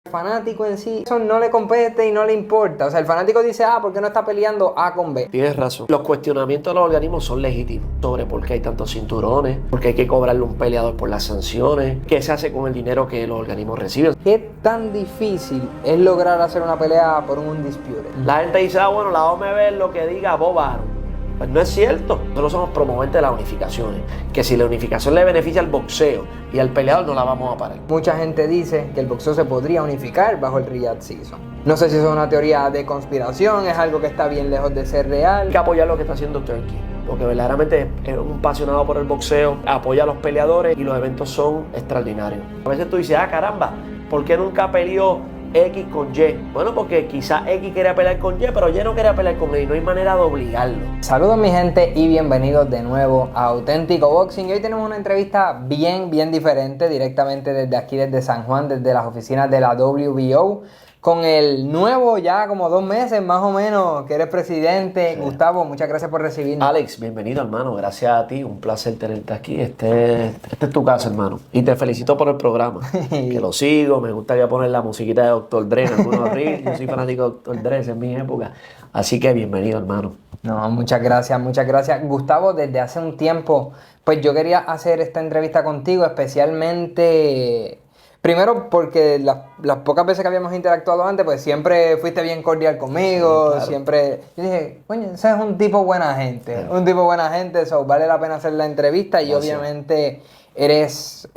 El fanático en sí, eso no le compete y no le importa. O sea, el fanático dice, ¿por qué no está peleando A con B? Tienes razón. Los cuestionamientos de los organismos son legítimos sobre por qué hay tantos cinturones, por qué hay que cobrarle a un peleador por las sanciones, qué se hace con el dinero que los organismos reciben. ¿Qué tan difícil es lograr hacer una pelea por un undisputed? La gente dice, bueno, la OMB es lo que diga Bob Arum. Pues no es cierto. Nosotros somos promoventes de las unificaciones. Que si la unificación le beneficia al boxeo y al peleador, no la vamos a parar. Mucha gente dice que el boxeo se podría unificar bajo el Riyadh Season. No sé si eso es una teoría de conspiración, es algo que está bien lejos de ser real. Hay que apoyar lo que está haciendo Turkey, porque verdaderamente es un apasionado por el boxeo, apoya a los peleadores y los eventos son extraordinarios. A veces tú dices, caramba, ¿por qué nunca peleó X con Y? Bueno, porque quizás X quería pelear con Y, pero Y no quería pelear con él y no hay manera de obligarlo. Saludos mi gente y bienvenidos de nuevo a Auténtico Boxing. Y hoy tenemos una entrevista bien diferente, directamente desde aquí, desde San Juan, desde las oficinas de la WBO, con el nuevo, ya como 2 meses más o menos, que eres presidente. Sí. Gustavo, muchas gracias por recibirnos. Alex, bienvenido hermano, gracias a ti, un placer tenerte aquí. Este es tu casa, hermano, y te felicito por el programa, que lo sigo. Me gustaría poner la musiquita de Dr. Dre en algunos reels. Yo soy fanático de Dr. Dre, esa es mi época, así que bienvenido hermano. No, muchas gracias, muchas gracias. Gustavo, desde hace un tiempo, pues yo quería hacer esta entrevista contigo, especialmente... Primero porque las pocas veces que habíamos interactuado antes, pues siempre fuiste bien cordial conmigo, sí, claro. Siempre... Yo dije, coño, ese es un tipo buena gente, claro. Un tipo buena gente, so vale la pena hacer la entrevista. Gracias. Y obviamente eres,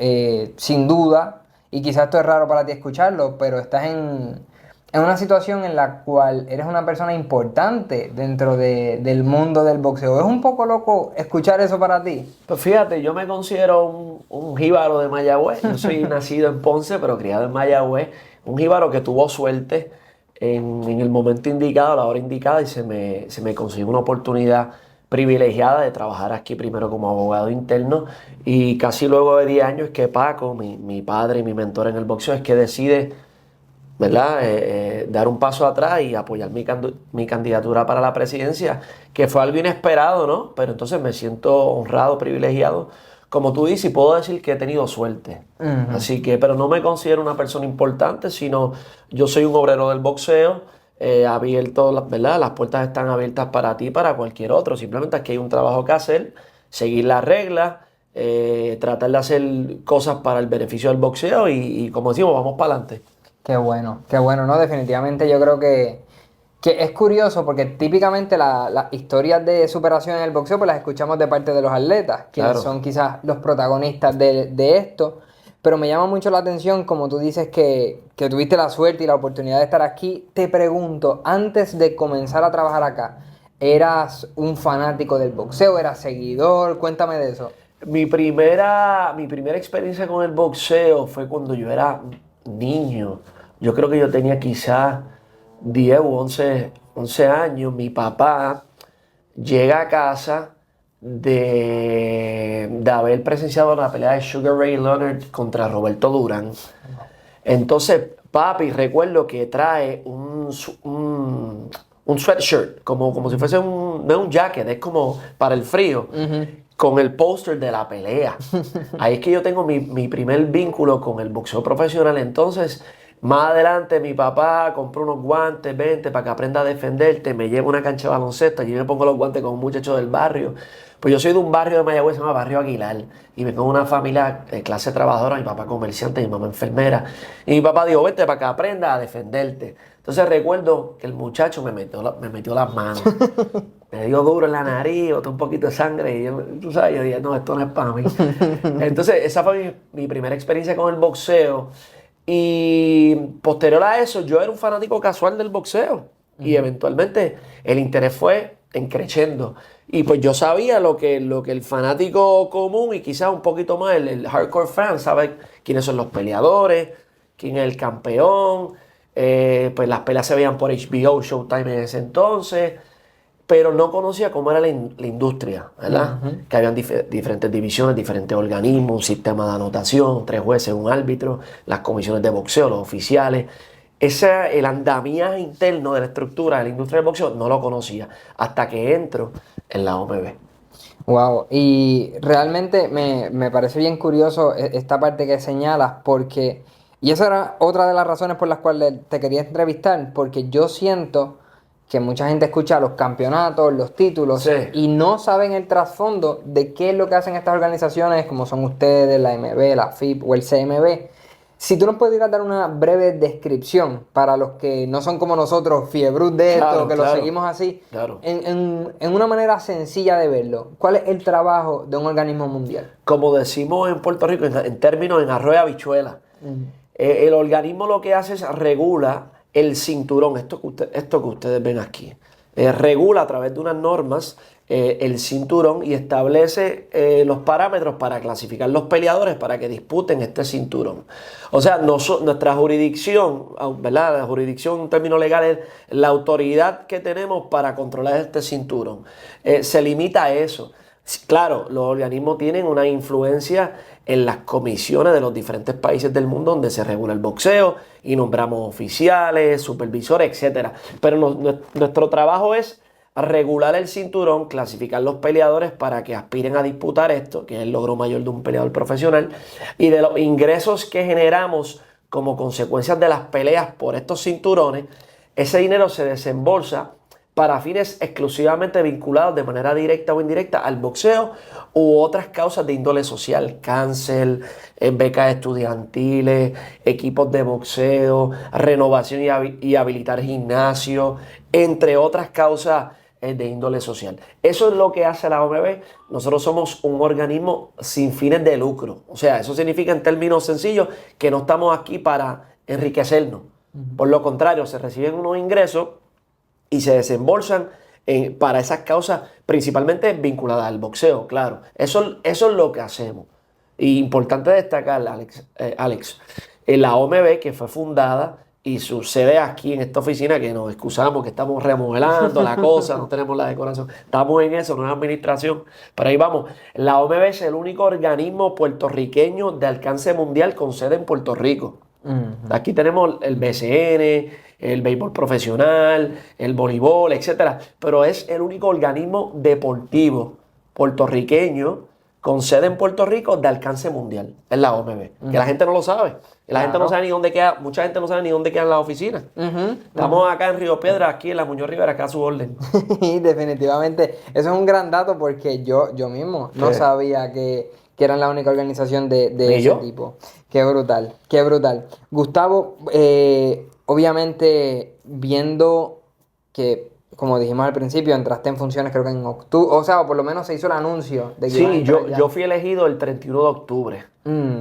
sin duda, y quizás esto es raro para ti escucharlo, pero estás en una situación en la cual eres una persona importante dentro del mundo del boxeo. ¿Es un poco loco escuchar eso para ti? Pues fíjate, yo me considero un jíbaro de Mayagüez. Yo soy nacido en Ponce, pero criado en Mayagüez. Un jíbaro que tuvo suerte en el momento indicado, a la hora indicada, y se me consiguió una oportunidad privilegiada de trabajar aquí primero como abogado interno, y casi luego de 10 años que Paco, mi padre y mi mentor en el boxeo, es que decide, ¿verdad? Dar un paso atrás y apoyar mi candidatura para la presidencia, que fue algo inesperado, ¿no? Pero entonces me siento honrado, privilegiado, como tú dices, y puedo decir que he tenido suerte. Uh-huh. Así que, pero no me considero una persona importante, sino yo soy un obrero del boxeo, abierto, ¿verdad? Las puertas están abiertas para ti, para cualquier otro. Simplemente aquí hay un trabajo que hacer, seguir las reglas, tratar de hacer cosas para el beneficio del boxeo y como decimos, vamos para adelante. Qué bueno, ¿no? Definitivamente yo creo que es curioso porque típicamente las historias de superación en el boxeo pues las escuchamos de parte de los atletas, quienes son quizás los protagonistas de esto, pero me llama mucho la atención, como tú dices que tuviste la suerte y la oportunidad de estar aquí. Te pregunto, antes de comenzar a trabajar acá, ¿eras un fanático del boxeo? ¿Eras seguidor? Cuéntame de eso. Mi primera experiencia con el boxeo fue cuando yo era niño. Yo creo que yo tenía quizás 10 u 11 años. Mi papá llega a casa de haber presenciado la pelea de Sugar Ray Leonard contra Roberto Durán. Entonces, papi, recuerdo que trae un sweatshirt, como si fuese no es un jacket, es como para el frío. Uh-huh. Con el póster de la pelea. Ahí es que yo tengo mi primer vínculo con el boxeo profesional. Entonces, más adelante mi papá compró unos guantes, vente para que aprenda a defenderte, me lleva a una cancha de baloncesto, allí me pongo los guantes con un muchacho del barrio. Pues yo soy de un barrio de Mayagüez, se llama Barrio Aguilar, y vengo de una familia de clase trabajadora, mi papá comerciante, mi mamá enfermera, y mi papá dijo, vente para que aprenda a defenderte. Entonces recuerdo que el muchacho me metió las manos. Me dio duro en la nariz, boté un poquito de sangre y tú sabes, yo dije, no, esto no es para mí. Entonces, esa fue mi primera experiencia con el boxeo. Y posterior a eso, yo era un fanático casual del boxeo. Uh-huh. Y eventualmente el interés fue creciendo. Y pues yo sabía lo que el fanático común y quizás un poquito más el hardcore fan sabe quiénes son los peleadores, quién es el campeón. Pues las peleas se veían por HBO, Showtime en ese entonces. Pero no conocía cómo era la industria, ¿verdad? Uh-huh. Que habían diferentes divisiones, diferentes organismos, un sistema de anotación, 3 jueces, un árbitro, las comisiones de boxeo, los oficiales. El andamiaje interno de la estructura de la industria del boxeo no lo conocía hasta que entro en la OMB. Wow, y realmente me parece bien curioso esta parte que señalas, porque Y esa era otra de las razones por las cuales te quería entrevistar, porque yo siento que mucha gente escucha los campeonatos, los títulos, Sí. y no saben el trasfondo de qué es lo que hacen estas organizaciones, como son ustedes, la MB, la FIP o el CMB. Si tú nos pudieras dar una breve descripción para los que no son como nosotros, fiebrus de esto, que lo seguimos así, en una manera sencilla de verlo, ¿cuál es el trabajo de un organismo mundial? Como decimos en Puerto Rico, en términos en arroz y habichuela, el organismo lo que hace es regula el cinturón, esto que ustedes ven aquí. Regula a través de unas normas el cinturón y establece los parámetros para clasificar los peleadores para que disputen este cinturón. O sea, nuestra jurisdicción, ¿verdad? La jurisdicción en términos legales es la autoridad que tenemos para controlar este cinturón. Se limita a eso. Claro, los organismos tienen una influencia en las comisiones de los diferentes países del mundo donde se regula el boxeo y nombramos oficiales, supervisores, etc. Pero nuestro trabajo es regular el cinturón, clasificar los peleadores para que aspiren a disputar esto, que es el logro mayor de un peleador profesional, y de los ingresos que generamos como consecuencias de las peleas por estos cinturones, ese dinero se desembolsa para fines exclusivamente vinculados de manera directa o indirecta al boxeo u otras causas de índole social, cáncer, becas estudiantiles, equipos de boxeo, renovación y habilitar gimnasios, entre otras causas de índole social. Eso es lo que hace la OMB. Nosotros somos un organismo sin fines de lucro. O sea, eso significa en términos sencillos que no estamos aquí para enriquecernos. Por lo contrario, se reciben unos ingresos y se desembolsan para esas causas principalmente vinculadas al boxeo, claro. Eso es lo que hacemos. Y importante destacar, Alex, la OMB, que fue fundada y su sede aquí en esta oficina, que nos excusamos, que estamos remodelando la cosa, no tenemos la decoración, estamos en eso, no es administración, pero ahí vamos. La OMB es el único organismo puertorriqueño de alcance mundial con sede en Puerto Rico. Aquí tenemos el BCN, el béisbol profesional, el voleibol, etcétera, pero es el único organismo deportivo puertorriqueño con sede en Puerto Rico de alcance mundial. Es la OMB. Que la gente no lo sabe. La gente no sabe ni dónde queda, mucha gente no sabe ni dónde quedan las oficinas. Estamos acá en Río Piedra, aquí en la Muñoz Rivera, acá a su orden. Definitivamente. Eso es un gran dato porque yo mismo no sabía que eran la única organización de ese tipo. Qué brutal, qué brutal. Gustavo, obviamente viendo que, como dijimos al principio, entraste en funciones creo que en octubre, o sea, o por lo menos se hizo el anuncio de que sí, yo fui elegido el 31 de octubre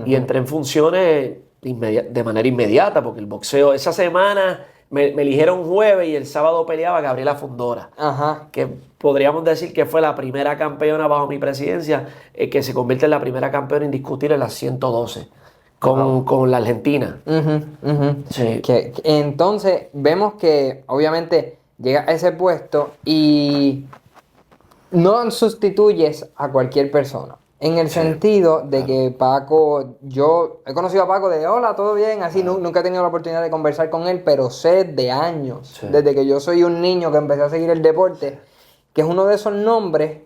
y entré en funciones de manera inmediata porque el boxeo, esa semana me eligieron jueves y el sábado peleaba Gabriela Fundora, que podríamos decir que fue la primera campeona bajo mi presidencia, que se convierte en la primera campeona indiscutible en las 112. Con la Argentina. Sí. Entonces, vemos que obviamente llega a ese puesto y no sustituyes a cualquier persona. En el sentido de que Paco, yo he conocido a Paco de hola, todo bien, así nunca he tenido la oportunidad de conversar con él, pero sé de años, desde que yo soy un niño que empecé a seguir el deporte, que es uno de esos nombres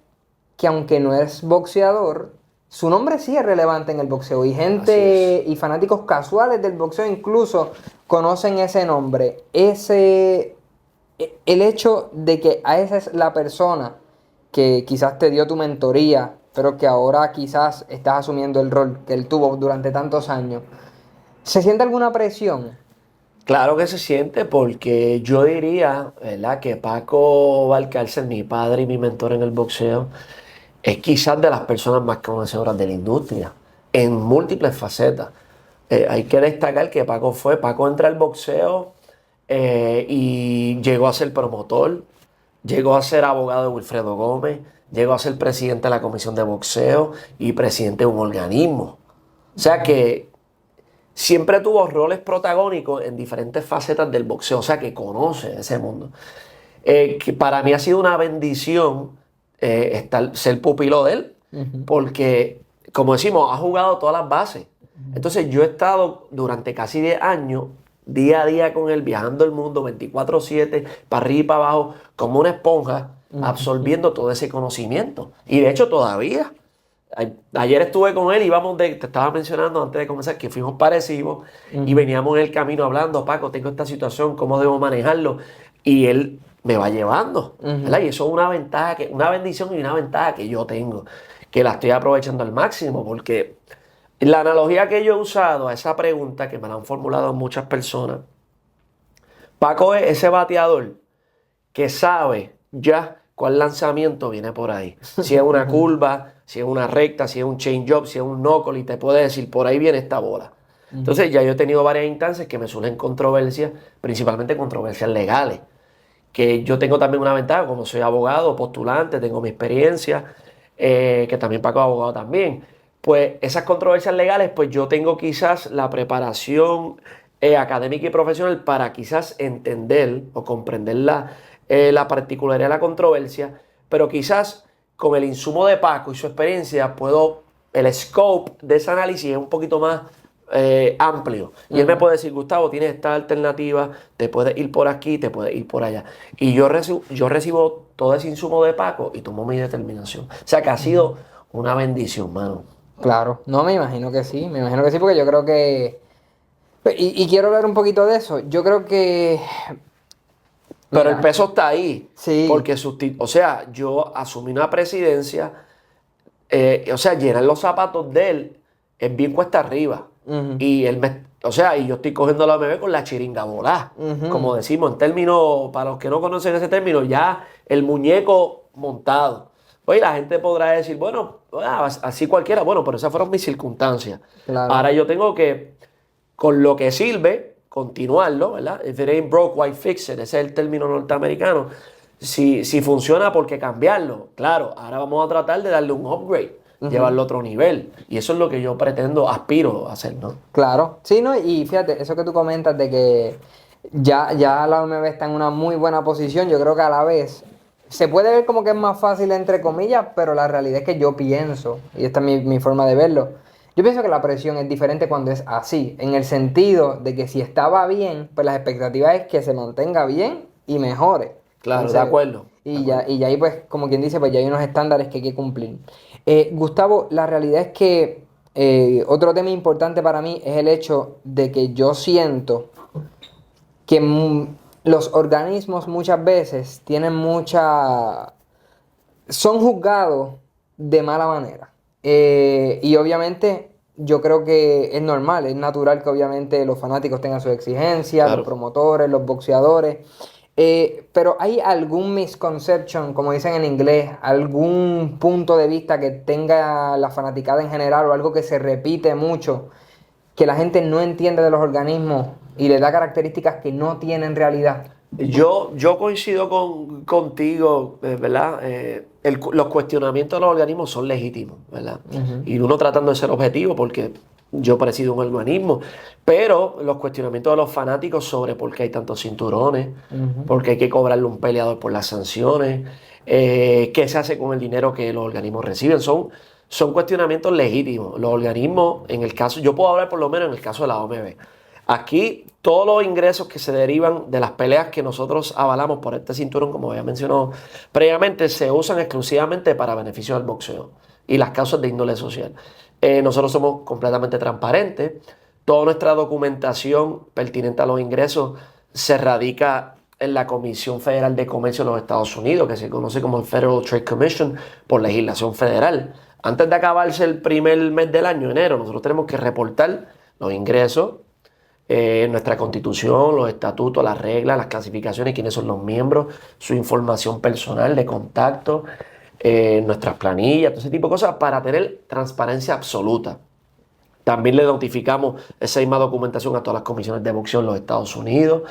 que aunque no es boxeador, su nombre sí es relevante en el boxeo y gente y fanáticos casuales del boxeo incluso conocen ese nombre. El hecho de que a esa es la persona que quizás te dio tu mentoría, pero que ahora quizás estás asumiendo el rol que él tuvo durante tantos años, ¿se siente alguna presión? Claro que se siente porque yo diría, ¿verdad?, que Paco Valcárcel, mi padre y mi mentor en el boxeo, es quizás de las personas más conocedoras de la industria, en múltiples facetas. Hay que destacar que Paco entra al boxeo y llegó a ser promotor, llegó a ser abogado de Wilfredo Gómez, llegó a ser presidente de la Comisión de Boxeo y presidente de un organismo. O sea que siempre tuvo roles protagónicos en diferentes facetas del boxeo, o sea que conoce ese mundo. Que para mí ha sido una bendición ser pupilo de él, porque, como decimos, ha jugado todas las bases. Entonces yo he estado durante casi 10 años, día a día con él, viajando el mundo 24/7, para arriba y para abajo, como una esponja, absorbiendo todo ese conocimiento. Y de hecho todavía Ayer estuve con él y te estaba mencionando antes de comenzar que fuimos parecidos y veníamos en el camino hablando, Paco, tengo esta situación, ¿cómo debo manejarlo? Y él me va llevando, ¿verdad? Y eso es una ventaja, una bendición y una ventaja que yo tengo, que la estoy aprovechando al máximo, porque la analogía que yo he usado a esa pregunta que me la han formulado muchas personas, Paco es ese bateador que sabe ya cuál lanzamiento viene por ahí. Si es una curva, si es una recta, si es un change-up, si es un knuckle, y te puede decir, por ahí viene esta bola. Entonces ya yo he tenido varias instancias que me surgen controversias, principalmente controversias legales, que yo tengo también una ventaja, como soy abogado, postulante, tengo mi experiencia, que también Paco es abogado también. Pues esas controversias legales, pues yo tengo quizás la preparación académica y profesional para quizás entender o comprender la particularidad de la controversia, pero quizás con el insumo de Paco y su experiencia el scope de ese análisis es un poquito más amplio. Y él me puede decir, Gustavo, tienes esta alternativa, te puedes ir por aquí, te puedes ir por allá. Y yo recibo todo ese insumo de Paco y tomo mi determinación. O sea que ha sido una bendición, mano. Claro, no, me imagino que sí, porque yo creo que... Y quiero hablar un poquito de eso. Yo creo que... Pero Mira, el peso está ahí. sí. Porque, o sea, yo asumí una presidencia, o sea, llenar los zapatos de él es bien cuesta arriba. Y o sea, y yo estoy cogiendo la bebé con la chiringa volá. Como decimos en términos, para los que no conocen ese término, ya el muñeco montado. Oye, la gente podrá decir, bueno, así cualquiera. Bueno, pero esas fueron mis circunstancias. Claro. Ahora yo tengo que, con lo que sirve, continuarlo, ¿verdad? If it ain't broke, why fix it? Ese es el término norteamericano. Si funciona, ¿por qué cambiarlo? Claro, ahora vamos a tratar de darle un upgrade, llevarlo a otro nivel. Y eso es lo que yo aspiro a hacer, ¿no? Claro. Sí, ¿no? Y fíjate, eso que tú comentas de que ya la OMB está en una muy buena posición, yo creo que a la vez se puede ver como que es más fácil, entre comillas, pero la realidad es que yo pienso, y esta es mi forma de verlo, yo pienso que la presión es diferente cuando es así, en el sentido de que si estaba bien, pues las expectativas es que se mantenga bien y mejore. Claro, Entonces, de acuerdo. Y ya ahí, pues, como quien dice, pues ya hay unos estándares que hay que cumplir. Gustavo, la realidad es que otro tema importante para mí es el hecho de que yo siento que los organismos muchas veces son juzgados de mala manera. Y obviamente yo creo que es normal, es natural que obviamente los fanáticos tengan sus exigencias, Claro. los promotores, los boxeadores. Pero ¿hay algún misconception, como dicen en inglés, algún punto de vista que tenga la fanaticada en general o algo que se repite mucho, que la gente no entiende de los organismos y le da características que no tienen realidad? Yo coincido contigo, ¿verdad? Los cuestionamientos de los organismos son legítimos, ¿verdad? Y uno tratando de ser objetivo porque yo presido un organismo, pero los cuestionamientos de los fanáticos sobre por qué hay tantos cinturones, por qué hay que cobrarle a un peleador por las sanciones, qué se hace con el dinero que los organismos reciben, son cuestionamientos legítimos. Los organismos, en el caso, yo puedo hablar por lo menos en el caso de la OMB. Aquí todos los ingresos que se derivan de las peleas que nosotros avalamos por este cinturón, como había mencionado previamente, se usan exclusivamente para beneficio del boxeo y las causas de índole social. Nosotros somos completamente transparentes. Toda nuestra documentación pertinente a los ingresos se radica en la Comisión Federal de Comercio de los Estados Unidos, que se conoce como el Federal Trade Commission por legislación federal. Antes de acabarse el primer mes del año, enero, nosotros tenemos que reportar los ingresos, nuestra constitución, los estatutos, las reglas, las clasificaciones, quiénes son los miembros, su información personal de contacto, nuestras planillas, todo ese tipo de cosas para tener transparencia absoluta. También le notificamos esa misma documentación a todas las comisiones de boxeo en los Estados Unidos.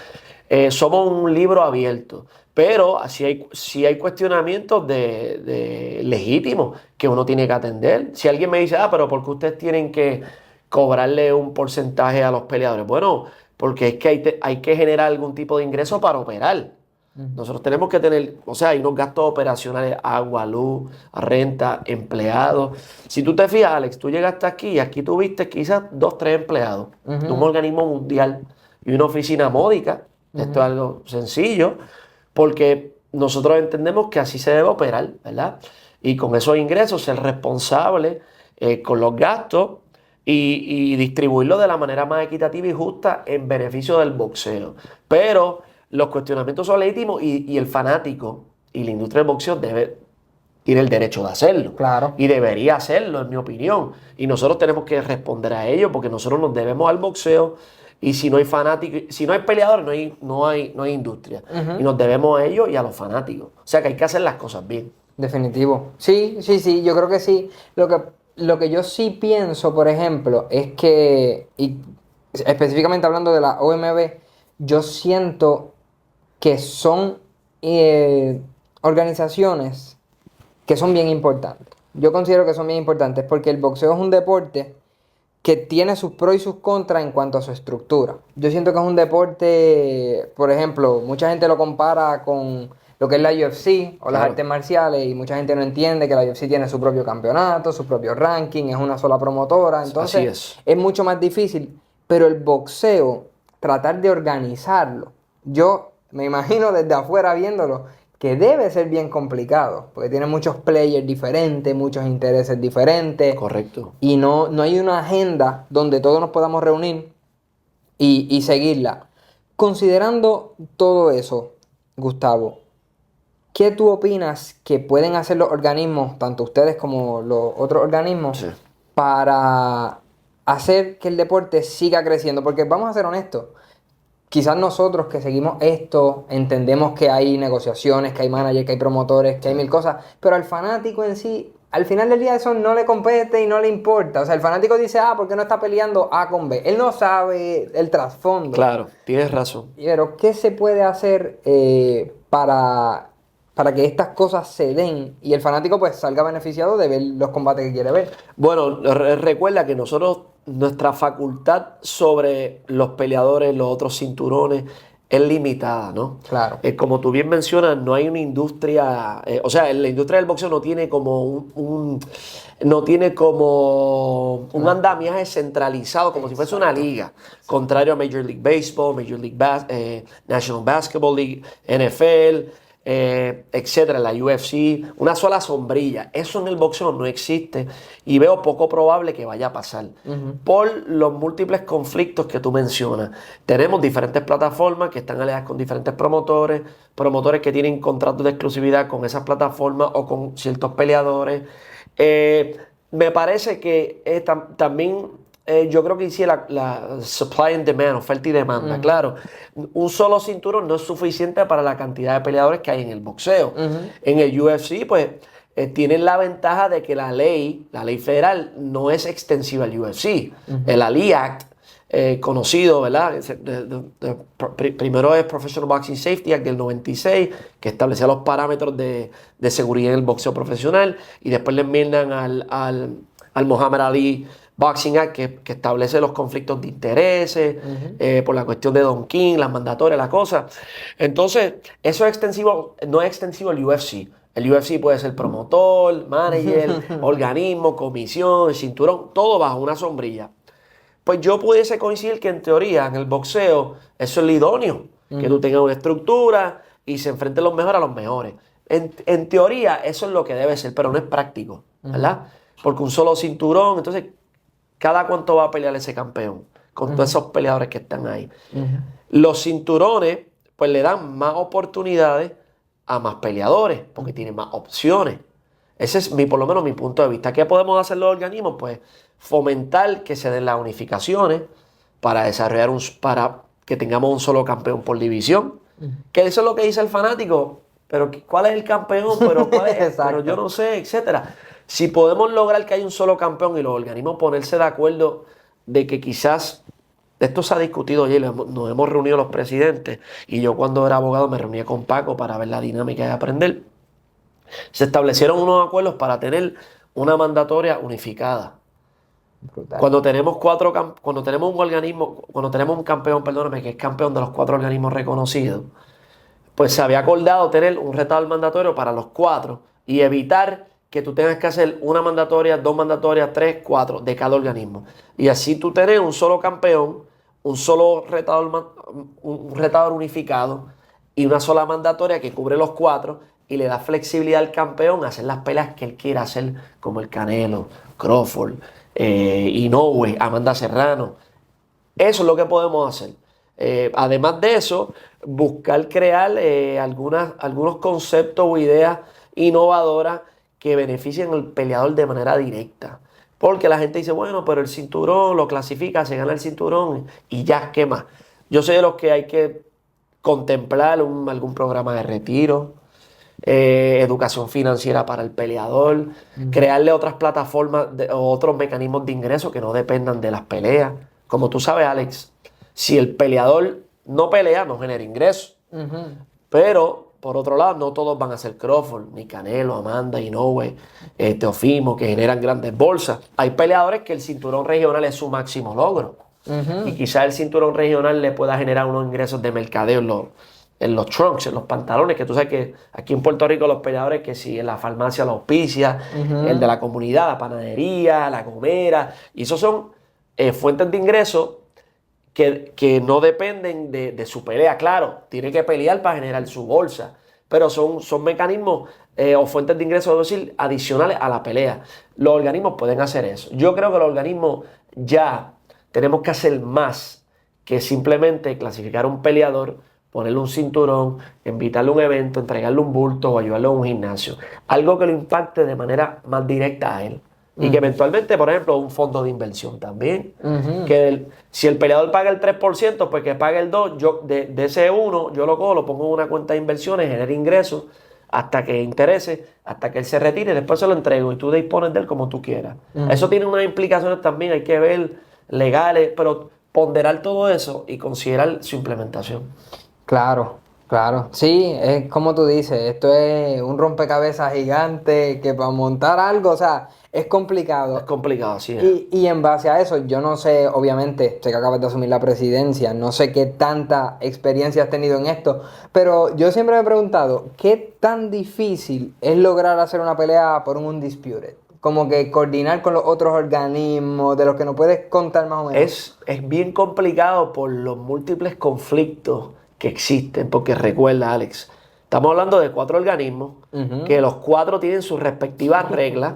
Somos un libro abierto, pero si hay cuestionamientos legítimos que uno tiene que atender. Si alguien me dice, pero ¿por qué ustedes tienen que cobrarle un porcentaje a los peleadores? Bueno, porque es que hay que generar algún tipo de ingreso para operar. Nosotros tenemos que tener, o sea, hay unos gastos operacionales, agua, luz, renta, empleados. Si tú te fijas, Alex, tú llegaste aquí y aquí tuviste quizás 2, 3 empleados de un organismo mundial y una oficina módica. Esto es algo sencillo porque nosotros entendemos que así se debe operar, ¿verdad? y con esos ingresos ser responsable con los gastos y distribuirlo de la manera más equitativa y justa en beneficio del boxeo. Pero los cuestionamientos son legítimos y el fanático y la industria del boxeo tiene el derecho de hacerlo. Claro. Y debería hacerlo, en mi opinión. Y nosotros tenemos que responder a ello porque nosotros nos debemos al boxeo. Y si no hay fanáticos, si no hay peleadores, no hay industria. Y nos debemos a ellos y a los fanáticos. O sea que hay que hacer las cosas bien. Definitivo. Sí, yo creo que sí. Lo que yo sí pienso, por ejemplo, es que, y específicamente hablando de la OMB, yo siento que son organizaciones que son bien importantes. Yo considero que son bien importantes porque el boxeo es un deporte que tiene sus pros y sus contras en cuanto a su estructura. Yo siento que es un deporte, por ejemplo, mucha gente lo compara con lo que es la UFC o las artes marciales y mucha gente no entiende que la UFC tiene su propio campeonato, su propio ranking, es una sola promotora, entonces es mucho más difícil, pero el boxeo, tratar de organizarlo, yo me imagino desde afuera viéndolo, que debe ser bien complicado, porque tiene muchos players diferentes, muchos intereses diferentes. Correcto. Y no hay una agenda donde todos nos podamos reunir y seguirla. Considerando todo eso, Gustavo, ¿qué tú opinas que pueden hacer los organismos, tanto ustedes como los otros organismos, para hacer que el deporte siga creciendo? Porque vamos a ser honestos, quizás nosotros que seguimos esto, entendemos que hay negociaciones, que hay managers, que hay promotores, que hay mil cosas, pero al fanático en sí, al final del día eso no le compete y no le importa. O sea, el fanático dice, ¿por qué no está peleando A con B? Él no sabe el trasfondo. Claro, tienes razón. Pero, ¿qué se puede hacer para que estas cosas se den y el fanático pues salga beneficiado de ver los combates que quiere ver? Bueno, recuerda que nuestra facultad sobre los peleadores, los otros cinturones, es limitada, ¿no? Claro. Como tú bien mencionas, no hay una industria, o sea, la industria del boxeo no tiene como un andamiaje centralizado, como si fuese una liga, contrario a Major League Baseball, Major League National Basketball League, NFL, etcétera, la UFC, una sola sombrilla. Eso en el boxeo no existe y veo poco probable que vaya a pasar por los múltiples conflictos que tú mencionas. Tenemos diferentes plataformas que están aliadas con diferentes promotores que tienen contratos de exclusividad con esas plataformas o con ciertos peleadores. Me parece que también yo creo que hiciera la supply and demand, oferta y demanda. Claro, un solo cinturón no es suficiente para la cantidad de peleadores que hay en el boxeo. En el UFC, pues, tienen la ventaja de que la ley federal no es extensiva al UFC. El Ali Act, conocido, ¿verdad? Primero es Professional Boxing Safety Act del 96, que establecía los parámetros de seguridad en el boxeo profesional, y después le enmiendan al Muhammad Ali Boxing Act, que establece los conflictos de intereses, por la cuestión de Don King, las mandatorias, la cosa. Entonces, eso es extensivo, no es extensivo al UFC. El UFC puede ser promotor, manager, organismo, comisión, cinturón, todo bajo una sombrilla. Pues yo pudiese coincidir que en teoría, en el boxeo, eso es lo idóneo. Que tú tengas una estructura y se enfrenten los mejores a los mejores. En teoría, eso es lo que debe ser, pero no es práctico, ¿verdad? Porque un solo cinturón, entonces, ¿cada cuánto va a pelear ese campeón? Con todos esos peleadores que están ahí. Los cinturones, pues le dan más oportunidades a más peleadores, porque tienen más opciones. Ese es por lo menos mi punto de vista. ¿Qué podemos hacer los organismos? Pues fomentar que se den las unificaciones para desarrollar para que tengamos un solo campeón por división. Que eso es lo que dice el fanático. Pero ¿cuál es el campeón? Pero, ¿cuál es? Pero yo no sé, etcétera. Si podemos lograr que haya un solo campeón y los organismos ponerse de acuerdo de que quizás, esto se ha discutido ayer, nos hemos reunido los presidentes y yo cuando era abogado me reunía con Paco para ver la dinámica y aprender. Se establecieron unos acuerdos para tener una mandatoria unificada. Brutal. Cuando tenemos un organismo, cuando tenemos un campeón, perdóname, que es campeón de los 4 organismos reconocidos, pues se había acordado tener un retador mandatorio para los 4 y evitar que tú tengas que hacer una mandatoria, 2 mandatorias, 3, 4 de cada organismo. Y así tú tenés un solo campeón, un solo retador unificado y una sola mandatoria que cubre los 4 y le da flexibilidad al campeón a hacer las peleas que él quiera hacer, como el Canelo, Crawford, Inoue, Amanda Serrano. Eso es lo que podemos hacer. Además de eso, buscar crear algunos conceptos o ideas innovadoras que beneficien al peleador de manera directa. Porque la gente dice, bueno, pero el cinturón lo clasifica, se gana el cinturón y ya, ¿qué más? Yo soy de los que hay que contemplar algún programa de retiro, educación financiera para el peleador, crearle otras plataformas o otros mecanismos de ingreso que no dependan de las peleas. Como tú sabes, Alex, si el peleador no pelea, no genera ingresos. Pero, por otro lado, no todos van a ser Crawford, ni Canelo, Amanda, Inoue, Teofimo, que generan grandes bolsas. Hay peleadores que el cinturón regional es su máximo logro. Y quizás el cinturón regional le pueda generar unos ingresos de mercadeo en los trunks, en los pantalones, que tú sabes que aquí en Puerto Rico los peleadores que si en la farmacia la auspicia, el de la comunidad, la panadería, la gomera, y esos son fuentes de ingresos que no dependen de su pelea. Claro, tiene que pelear para generar su bolsa, pero son mecanismos o fuentes de ingresos, es decir, adicionales a la pelea. Los organismos pueden hacer eso. Yo creo que los organismos ya tenemos que hacer más que simplemente clasificar a un peleador, ponerle un cinturón, invitarle a un evento, entregarle un bulto o ayudarle a un gimnasio. Algo que lo impacte de manera más directa a él. Y que eventualmente, por ejemplo, un fondo de inversión también. Que si el peleador paga el 3%, pues que pague el 2%. Yo, de ese 1, yo lo cojo, lo pongo en una cuenta de inversiones, genere ingresos hasta que interese, hasta que él se retire, después se lo entrego y tú dispones de él como tú quieras. Eso tiene unas implicaciones también, hay que ver legales, pero ponderar todo eso y considerar su implementación. Claro, claro. Sí, es como tú dices, esto es un rompecabezas gigante que para montar algo, o sea, es complicado. Es complicado, sí. Y en base a eso, yo no sé, obviamente, sé que acabas de asumir la presidencia, no sé qué tanta experiencia has tenido en esto, pero yo siempre me he preguntado, ¿qué tan difícil es lograr hacer una pelea por un undisputed? Como que coordinar con los otros organismos, de los que nos puedes contar más o menos. Es bien complicado por los múltiples conflictos que existen, porque recuerda, Alex, estamos hablando de 4 organismos, que los 4 tienen sus respectivas reglas,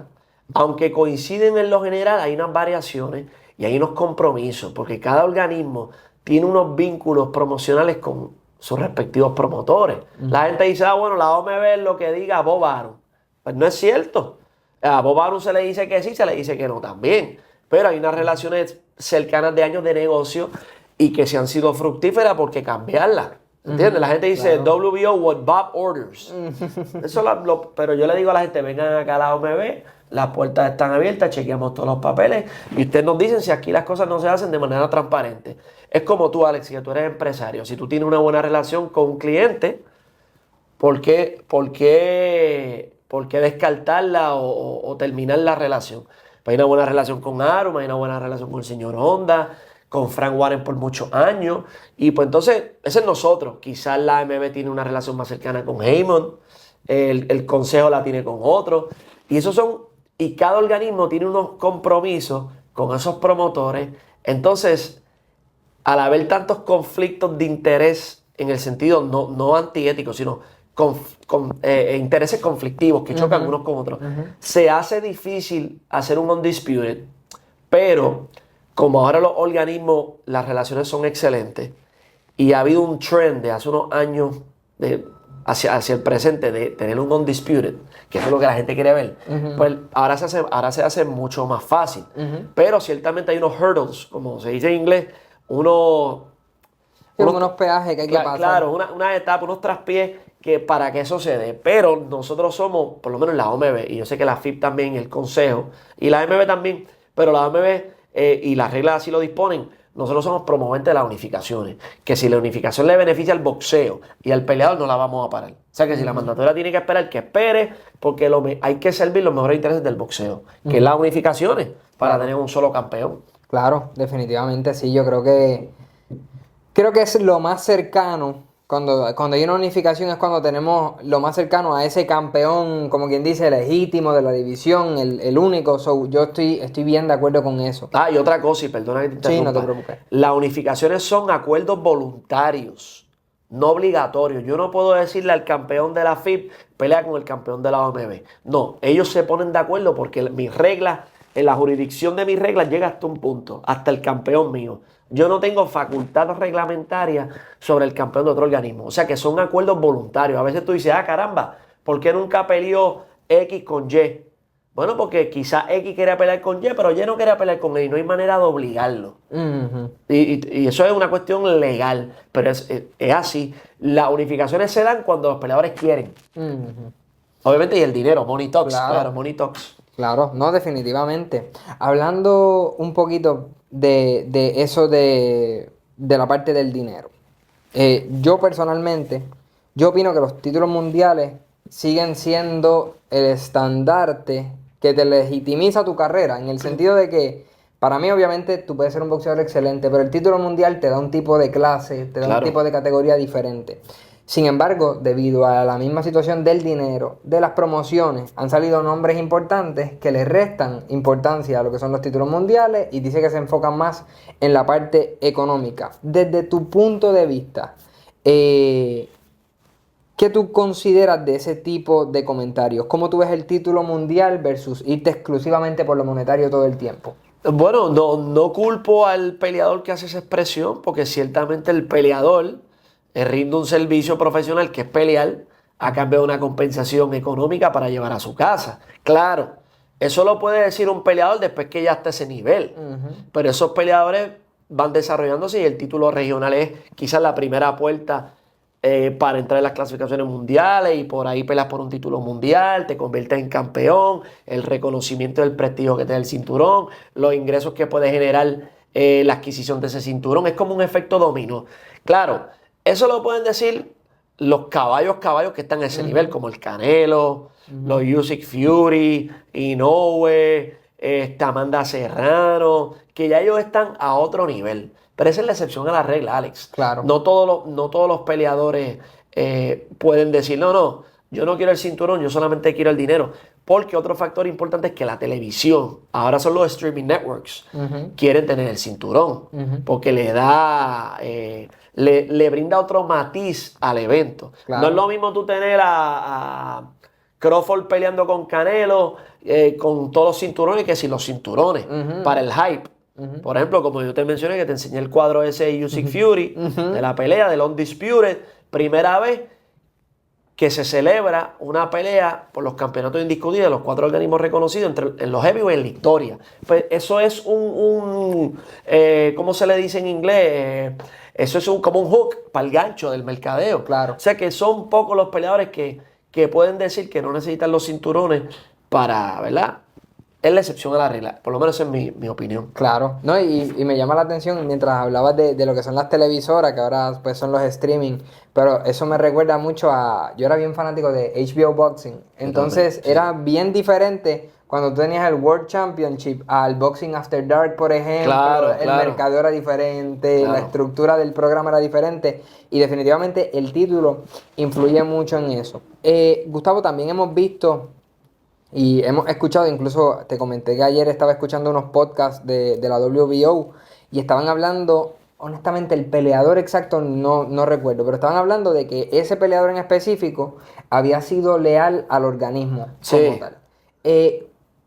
aunque coinciden en lo general, hay unas variaciones y hay unos compromisos, porque cada organismo tiene unos vínculos promocionales con sus respectivos promotores. La gente dice, bueno, la OMB es lo que diga Bob Arum. Pues no es cierto. A Bob Arum se le dice que sí, se le dice que no también. Pero hay unas relaciones cercanas de años de negocio y que se han sido fructíferas porque cambiarlas. ¿Entiendes? La gente dice, WBO, what Bob orders. Pero yo le digo a la gente, vengan acá a la OMB, las puertas están abiertas, chequeamos todos los papeles y ustedes nos dicen si aquí las cosas no se hacen de manera transparente. Es como tú, Alex, que tú eres empresario. Si tú tienes una buena relación con un cliente, ¿por qué descartarla o terminar la relación? Hay una buena relación con Arum, hay una buena relación con el señor Honda, con Frank Warren por muchos años. Y pues entonces, ese es nosotros. Quizás la AMB tiene una relación más cercana con Heyman, el consejo la tiene con otros. Y cada organismo tiene unos compromisos con esos promotores. Entonces, al haber tantos conflictos de interés en el sentido no antiético, sino intereses conflictivos que chocan unos con otros, se hace difícil hacer un undisputed, pero como ahora los organismos, las relaciones son excelentes y ha habido un trend de hace unos años hacia el presente de tener un undisputed, que es lo que la gente quiere ver, pues ahora se hace mucho más fácil. Pero ciertamente hay unos hurdles, como se dice en inglés, unos peajes que hay que pasar. Claro, una etapa, unos traspiés para que eso se dé. Pero nosotros somos, por lo menos la OMB, y yo sé que la FIP también, el Consejo, y la AMB también, pero la OMB y las reglas así lo disponen, nosotros somos promoventes de las unificaciones. Que si la unificación le beneficia al boxeo y al peleador, no la vamos a parar. O sea que si la mandatoria tiene que esperar, que espere, porque hay que servir los mejores intereses del boxeo, que es las unificaciones, para tener un solo campeón. Claro, definitivamente sí. Yo creo que es lo más cercano. Cuando hay una unificación es cuando tenemos lo más cercano a ese campeón, como quien dice, legítimo de la división, el único. Yo estoy bien de acuerdo con eso. Y otra cosa, y perdona que te interrumpa. Sí, no te preocupes. Las unificaciones son acuerdos voluntarios. no obligatorio. Yo no puedo decirle al campeón de la FIB, pelea con el campeón de la OMB. No, ellos se ponen de acuerdo porque mis reglas, en la jurisdicción de mis reglas llega hasta un punto, hasta el campeón mío. Yo no tengo facultad reglamentaria sobre el campeón de otro organismo. O sea que son acuerdos voluntarios. A veces tú dices, caramba, ¿por qué nunca peleó X con Y? Bueno, porque quizás X quería pelear con Y, pero Y no quería pelear con él y no hay manera de obligarlo. Y eso es una cuestión legal, pero es así. Las unificaciones se dan cuando los peleadores quieren. Obviamente, y el dinero, money talks, claro, money talks. Claro, no, definitivamente. Hablando un poquito de eso de la parte del dinero. Yo personalmente, yo opino que los títulos mundiales siguen siendo el estandarte que te legitimiza tu carrera, en el sentido de que, para mí obviamente tú puedes ser un boxeador excelente, pero el título mundial te da un tipo de clase, te da un tipo de categoría diferente. Sin embargo, debido a la misma situación del dinero, de las promociones, han salido nombres importantes que le restan importancia a lo que son los títulos mundiales y dice que se enfocan más en la parte económica. Desde tu punto de vista, ¿qué tú consideras de ese tipo de comentarios? ¿Cómo tú ves el título mundial versus irte exclusivamente por lo monetario todo el tiempo? Bueno, no culpo al peleador que hace esa expresión, porque ciertamente el peleador rinde un servicio profesional que es pelear a cambio de una compensación económica para llevar a su casa. Claro, eso lo puede decir un peleador después que ya está a ese nivel. Pero esos peleadores van desarrollándose y el título regional es quizás la primera puerta para entrar en las clasificaciones mundiales y por ahí peleas por un título mundial, te conviertes en campeón, el reconocimiento del prestigio que te da el cinturón, los ingresos que puede generar la adquisición de ese cinturón. Es como un efecto dominó. Claro, eso lo pueden decir los caballos que están a ese nivel, como el Canelo, los Usyk Fury, Inoue, Amanda Serrano, que ya ellos están a otro nivel. Pero esa es la excepción a la regla, Alex. Claro. No todos los peleadores pueden decir, no, yo no quiero el cinturón, yo solamente quiero el dinero. Porque otro factor importante es que la televisión, ahora son los streaming networks, quieren tener el cinturón, porque le da, le brinda otro matiz al evento. Claro. No es lo mismo tú tener a Crawford peleando con Canelo, con todos los cinturones, que sin los cinturones, para el hype. Por ejemplo, como yo te mencioné, que te enseñé el cuadro ese de Usyk Fury, de la pelea del Undisputed, primera vez que se celebra una pelea por los campeonatos indiscutibles de los 4 organismos reconocidos en los heavyweight en la historia. Pues eso es ¿cómo se le dice en inglés? Eso es como un hook para el gancho del mercadeo. Claro. O sea que son pocos los peleadores que pueden decir que no necesitan los cinturones para, ¿verdad? Es la excepción a la regla, por lo menos esa es mi opinión. Claro, no, y me llama la atención mientras hablabas de lo que son las televisoras, que ahora pues son los streaming, pero eso me recuerda mucho yo era bien fanático de HBO Boxing, entonces era bien diferente cuando tú tenías el World Championship al Boxing After Dark, por ejemplo. Claro. El mercado era diferente, la estructura del programa era diferente y definitivamente el título influye mucho en eso. Gustavo, también hemos visto y hemos escuchado, incluso te comenté que ayer estaba escuchando unos podcasts de la WBO y estaban hablando, honestamente el peleador exacto no recuerdo, pero estaban hablando de que ese peleador en específico había sido leal al organismo como tal.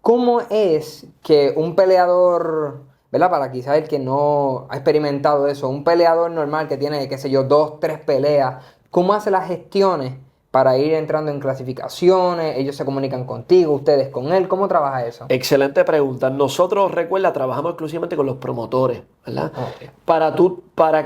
¿Cómo es que un peleador, ¿verdad? Para quizás el que no ha experimentado eso, un peleador normal que tiene, qué sé yo, 2, 3 peleas, ¿cómo hace las gestiones para ir entrando en clasificaciones? Ellos se comunican contigo, ustedes con él. ¿Cómo trabaja eso? Excelente pregunta. Nosotros, recuerda, trabajamos exclusivamente con los promotores, ¿verdad? Okay. Para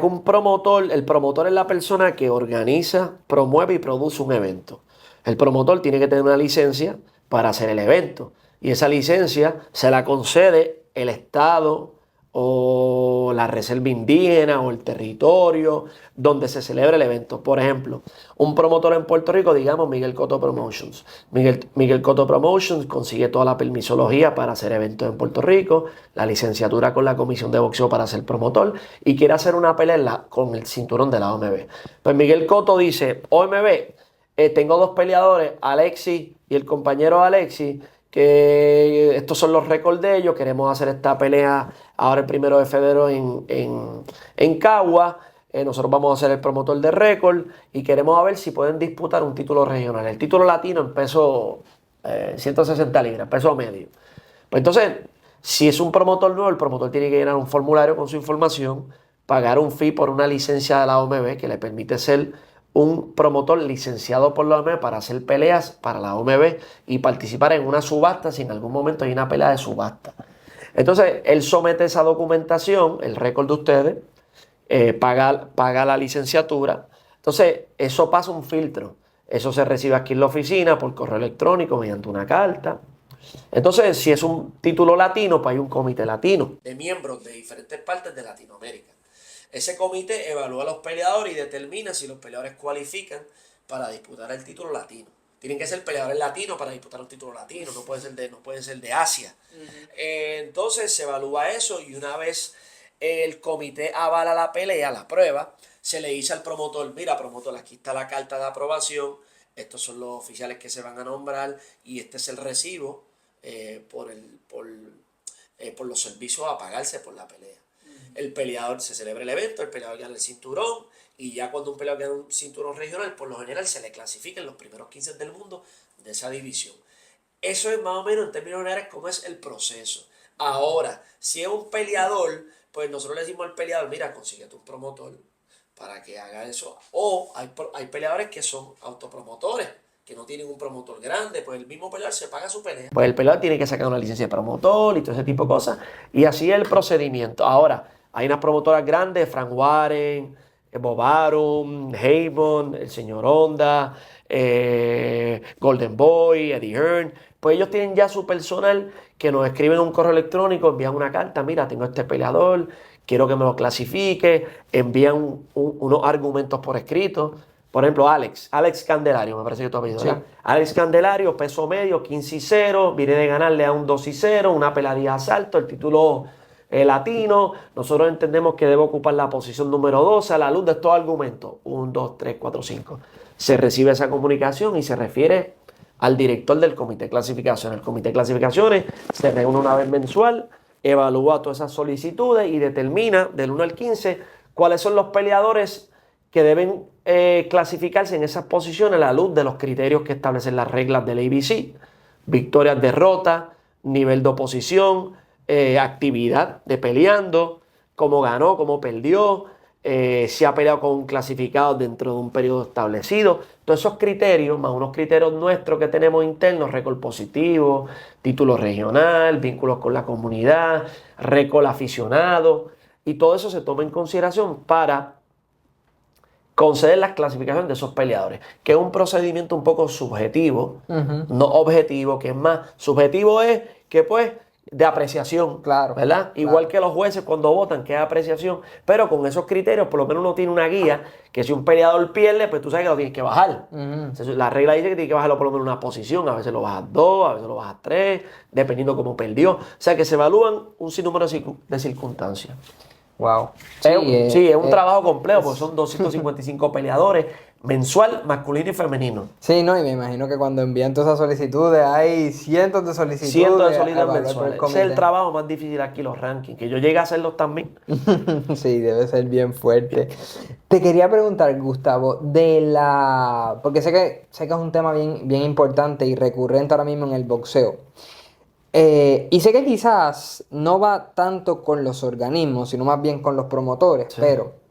que un promotor, el promotor es la persona que organiza, promueve y produce un evento. El promotor tiene que tener una licencia para hacer el evento. Y esa licencia se la concede el Estado o la reserva indígena o el territorio donde se celebra el evento. Por ejemplo, un promotor en Puerto Rico, digamos Miguel Cotto Promotions. Miguel Cotto Promotions consigue toda la permisología para hacer eventos en Puerto Rico, la licenciatura con la Comisión de Boxeo para ser promotor y quiere hacer una pelea con el cinturón de la OMB. Pues Miguel Cotto dice, OMB, tengo 2 peleadores, Alexis y el compañero Alexis, que estos son los récords de ellos, queremos hacer esta pelea ahora el 1 de febrero en Cagua, nosotros vamos a ser el promotor de récord y queremos ver si pueden disputar un título regional. El título latino en peso 160 libras, peso medio. Pues entonces, si es un promotor nuevo, el promotor tiene que llenar un formulario con su información, pagar un fee por una licencia de la OMB que le permite ser un promotor licenciado por la OMB para hacer peleas para la OMB y participar en una subasta si en algún momento hay una pelea de subasta. Entonces, él somete esa documentación, el récord de ustedes, paga la licenciatura. Entonces, eso pasa un filtro. Eso se recibe aquí en la oficina por correo electrónico mediante una carta. Entonces, si es un título latino, pues hay un comité latino de miembros de diferentes partes de Latinoamérica. Ese comité evalúa a los peleadores y determina si los peleadores cualifican para disputar el título latino. Tienen que ser peleadores latinos para disputar un título latino, no pueden ser de Asia. Entonces se evalúa eso y una vez el comité avala la pelea, la prueba, se le dice al promotor, mira promotor, aquí está la carta de aprobación, estos son los oficiales que se van a nombrar y este es el recibo por los servicios a pagarse por la pelea. El peleador, se celebra el evento, el peleador gana el cinturón y ya cuando un peleador gana un cinturón regional, por lo general se le clasifica en los primeros 15 del mundo de esa división. Eso es más o menos en términos generales como es el proceso. Ahora, si es un peleador, pues nosotros le decimos al peleador, mira, consíguete un promotor para que haga eso. O hay peleadores que son autopromotores, que no tienen un promotor grande, pues el mismo peleador se paga su pelea. Pues el peleador tiene que sacar una licencia de promotor y todo ese tipo de cosas. Y así es el procedimiento. Ahora, hay unas promotoras grandes, Frank Warren, Bob Arum, Heyman, el señor Honda, Golden Boy, Eddie Hearn. Pues ellos tienen ya su personal que nos escriben un correo electrónico, envían una carta, mira, tengo este peleador, quiero que me lo clasifique, envían unos argumentos por escrito. Por ejemplo, Alex Candelario, me parece que tú has visto, ¿verdad? Sí. Alex Candelario, peso medio, 15-0, viene de ganarle a un 2-0, una peladilla de asalto, el título latino. Nosotros entendemos que debe ocupar la posición número 12 a la luz de estos argumentos. 1, 2, 3, 4, 5. Se recibe esa comunicación y se refiere al director del comité de clasificación. El comité de clasificaciones se reúne una vez mensual, evalúa todas esas solicitudes y determina del 1 al 15 cuáles son los peleadores que deben clasificarse en esas posiciones a la luz de los criterios que establecen las reglas del ABC: victorias, derrotas, nivel de oposición, actividad de peleando, cómo ganó, cómo perdió, si ha peleado con clasificados dentro de un periodo establecido. Todos esos criterios, más unos criterios nuestros que tenemos internos, récord positivo, título regional, vínculos con la comunidad, récord aficionado, y todo eso se toma en consideración para conceder las clasificaciones de esos peleadores, que es un procedimiento un poco subjetivo, no objetivo, que es más subjetivo, es que pues de apreciación, claro, ¿verdad? Claro. Igual que los jueces cuando votan, que es apreciación, pero con esos criterios por lo menos uno tiene una guía, que si un peleador pierde, pues tú sabes que lo tienes que bajar. Entonces, la regla dice que tienes que bajarlo por lo menos una posición, a veces lo bajas 2, a veces lo bajas 3, dependiendo cómo perdió. O sea que se evalúan un sinnúmero de circunstancias. Wow. Sí, es un trabajo complejo, porque son 255 peleadores, mensual, masculino y femenino. Sí, no, y me imagino que cuando envían todas esas solicitudes hay cientos de solicitudes. Cientos de solicitudes mensuales. Ese es el trabajo más difícil aquí, los rankings, que yo llegué a hacerlos también. Sí, debe ser bien fuerte. Te quería preguntar, Gustavo, porque sé que es un tema bien importante y recurrente ahora mismo en el boxeo. Y sé que quizás no va tanto con los organismos, sino más bien con los promotores, sí. Pero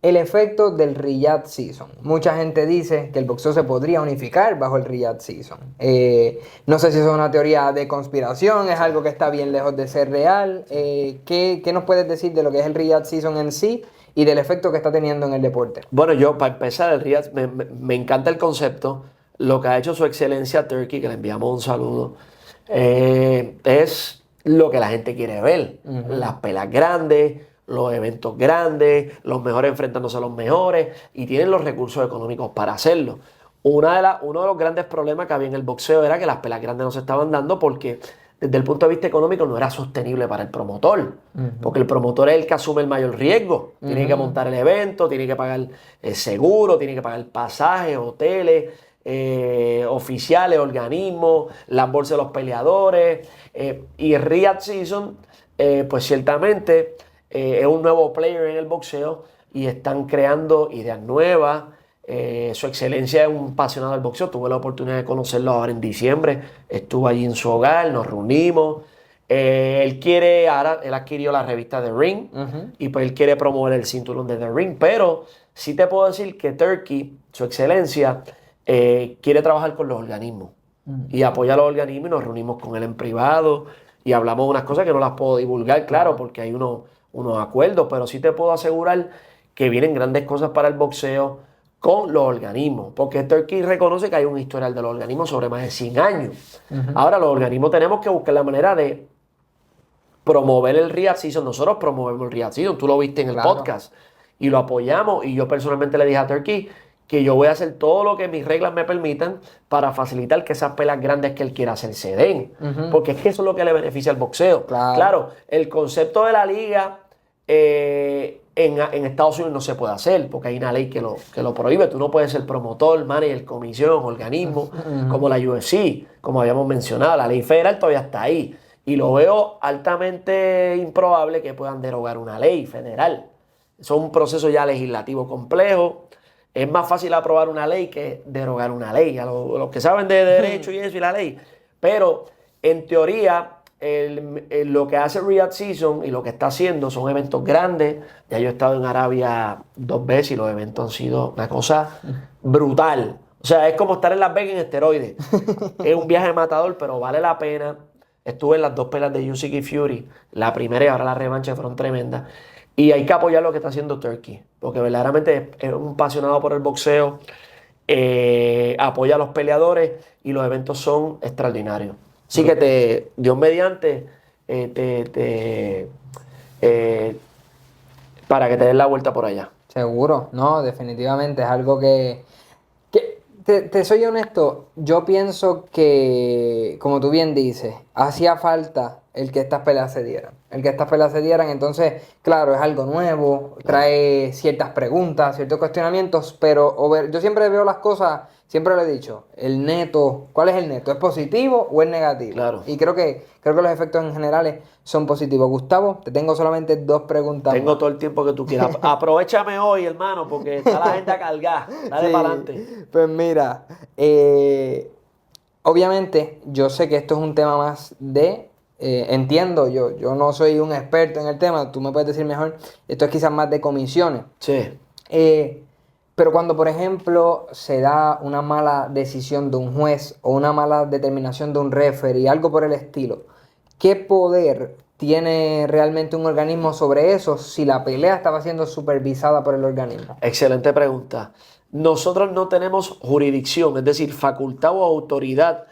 el efecto del Riyadh Season. Mucha gente dice que el boxeo se podría unificar bajo el Riyadh Season. No sé si eso es una teoría de conspiración, es algo que está bien lejos de ser real. ¿Qué nos puedes decir de lo que es el Riyadh Season en sí y del efecto que está teniendo en el deporte? Bueno, yo para empezar, el Riyadh, me encanta el concepto. Lo que ha hecho su excelencia Turkey, que le enviamos un saludo, es lo que la gente quiere ver. Las pelas grandes, los eventos grandes, los mejores enfrentándose a los mejores, y tienen los recursos económicos para hacerlo. Uno de los grandes problemas que había en el boxeo era que las pelas grandes no se estaban dando porque desde el punto de vista económico no era sostenible para el promotor, porque el promotor es el que asume el mayor riesgo. Tiene que montar el evento, tiene que pagar el seguro, tiene que pagar pasajes, hoteles, oficiales, organismos, las bolsas de los peleadores, y el Riyadh Season, pues ciertamente es un nuevo player en el boxeo, y están creando ideas nuevas. Su excelencia es un apasionado del boxeo. Tuve la oportunidad de conocerlo ahora en diciembre. Estuve allí en su hogar, nos reunimos. Él adquirió la revista The Ring y pues él quiere promover el cinturón de The Ring. Pero sí te puedo decir que Turki, su excelencia, quiere trabajar con los organismos y apoya a los organismos, y nos reunimos con él en privado y hablamos de unas cosas que no las puedo divulgar, claro, porque hay unos acuerdos, pero sí te puedo asegurar que vienen grandes cosas para el boxeo con los organismos, porque Turki reconoce que hay un historial de los organismos sobre más de 100 años. Ahora, los organismos tenemos que buscar la manera de promover el Riyadh Season. Nosotros promovemos el Riyadh Season, tú lo viste en el podcast, y lo apoyamos, y yo personalmente le dije a Turki que yo voy a hacer todo lo que mis reglas me permitan para facilitar que esas peleas grandes que él quiera hacer se den, porque es que eso es lo que le beneficia al boxeo. Claro, el concepto de la liga en Estados Unidos no se puede hacer, porque hay una ley que lo prohíbe. Tú no puedes ser promotor, manager, comisión, organismo, como la UFC, como habíamos mencionado. La ley federal todavía está ahí, y lo veo altamente improbable que puedan derogar una ley federal. Eso es un proceso ya legislativo complejo. Es más fácil aprobar una ley que derogar una ley, a los que saben de derecho y eso y la ley. Pero en teoría, lo que hace Riyadh Season y lo que está haciendo son eventos grandes. Ya yo he estado en Arabia 2 veces y los eventos han sido una cosa brutal. O sea, es como estar en Las Vegas en esteroides. Es un viaje matador, pero vale la pena. Estuve en las 2 peleas de Usyk y Fury, la primera y ahora la revancha, fueron tremendas. Y hay que apoyar lo que está haciendo Turki, porque verdaderamente es un apasionado por el boxeo, apoya a los peleadores y los eventos son extraordinarios. Así que Dios mediante, para que te des la vuelta por allá. Seguro, no, definitivamente es algo que te soy honesto, yo pienso que, como tú bien dices, hacía falta el que estas peleas se dieran. Entonces, claro, es algo nuevo, trae ciertas preguntas, ciertos cuestionamientos, pero yo siempre veo las cosas, siempre lo he dicho, el neto, ¿cuál es el neto? ¿Es positivo o es negativo? Claro. Y creo que los efectos en generales son positivos. Gustavo, te tengo solamente 2 preguntas. Tengo todo el tiempo que tú quieras. Aprovechame hoy, hermano, porque está la gente a cargar. Dale para adelante. Pues mira, obviamente yo sé que esto es un tema más entiendo, yo no soy un experto en el tema, tú me puedes decir mejor, esto es quizás más de comisiones. Sí. Pero cuando, por ejemplo, se da una mala decisión de un juez o una mala determinación de un referee, algo por el estilo, ¿qué poder tiene realmente un organismo sobre eso si la pelea estaba siendo supervisada por el organismo? Excelente pregunta. Nosotros no tenemos jurisdicción, es decir, facultad o autoridad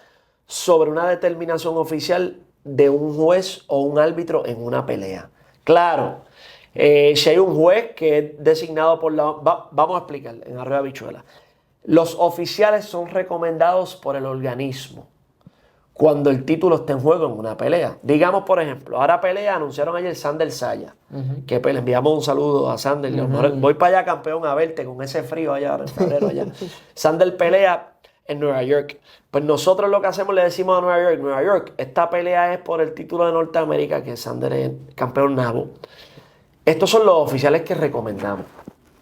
sobre una determinación oficial de un juez o un árbitro en una pelea. Claro, si hay un juez que es designado por vamos a explicar en Arroyo Habichuela. Los oficiales son recomendados por el organismo cuando el título está en juego en una pelea. Digamos, por ejemplo, ahora pelea, anunciaron ayer Sander Saya, que pues, le enviamos un saludo a Sander. Voy para allá, campeón, a verte con ese frío allá en febrero allá. Sander pelea en Nueva York. Pues nosotros lo que hacemos, le decimos a Nueva York, esta pelea es por el título de Norteamérica, que Sander es campeón nabo. Estos son los oficiales que recomendamos.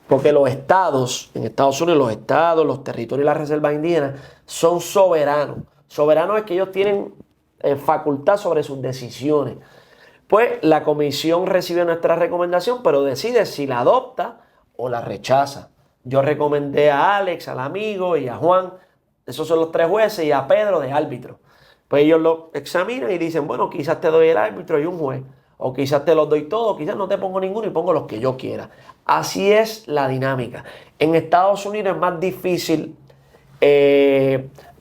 Porque los estados, en Estados Unidos, los estados, los territorios y las reservas indígenas son soberanos. Soberanos es que ellos tienen facultad sobre sus decisiones. Pues la comisión recibe nuestra recomendación, pero decide si la adopta o la rechaza. Yo recomendé a Alex, al amigo, y a Juan, esos son los 3 jueces, y a Pedro de árbitro. Pues ellos lo examinan y dicen, bueno, quizás te doy el árbitro y un juez, o quizás te los doy todos, quizás no te pongo ninguno y pongo los que yo quiera. Así es la dinámica. En Estados Unidos es más difícil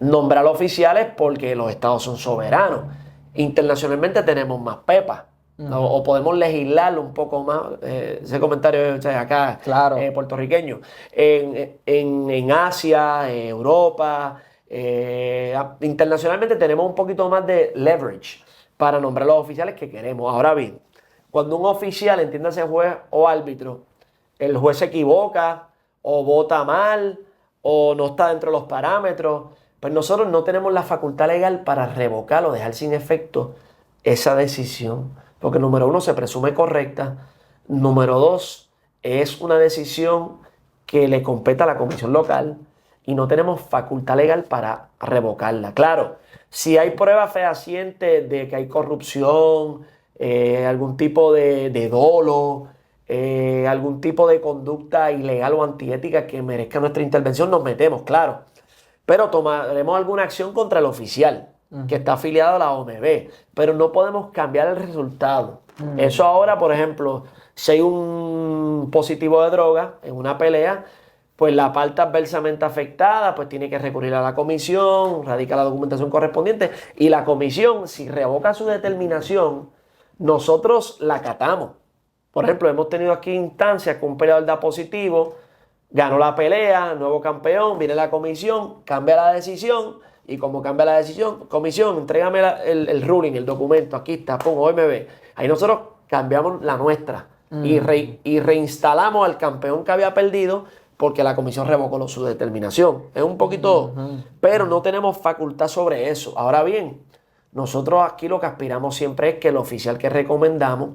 nombrar oficiales porque los estados son soberanos. Internacionalmente tenemos más pepas. O podemos legislarlo un poco más. Ese comentario acá, claro. Puertorriqueño. En Asia, Europa, internacionalmente tenemos un poquito más de leverage para nombrar los oficiales que queremos. Ahora bien, cuando un oficial, entiéndase juez o árbitro, el juez se equivoca o vota mal o no está dentro de los parámetros, pues nosotros no tenemos la facultad legal para revocar o dejar sin efecto esa decisión. Porque número 1, se presume correcta. Número 2, es una decisión que le compete a la comisión local y no tenemos facultad legal para revocarla. Claro, si hay pruebas fehacientes de que hay corrupción, algún tipo de dolo, algún tipo de conducta ilegal o antiética que merezca nuestra intervención, nos metemos, claro. Pero tomaremos alguna acción contra el oficial que está afiliado a la OMB, pero no podemos cambiar el resultado. Eso ahora, por ejemplo, si hay un positivo de droga en una pelea, pues la parte adversamente afectada pues tiene que recurrir a la comisión, radica la documentación correspondiente y la comisión, si revoca su determinación, nosotros la acatamos. Por ejemplo, hemos tenido aquí instancias que un peleador da positivo, ganó la pelea, nuevo campeón, viene la comisión, cambia la decisión y como cambia la decisión, comisión, entrégame el ruling, el documento, aquí está, pum, OMB. Ahí nosotros cambiamos la nuestra y reinstalamos al campeón que había perdido porque la comisión revocó su determinación. Es un poquito, pero no tenemos facultad sobre eso. Ahora bien, nosotros aquí lo que aspiramos siempre es que el oficial que recomendamos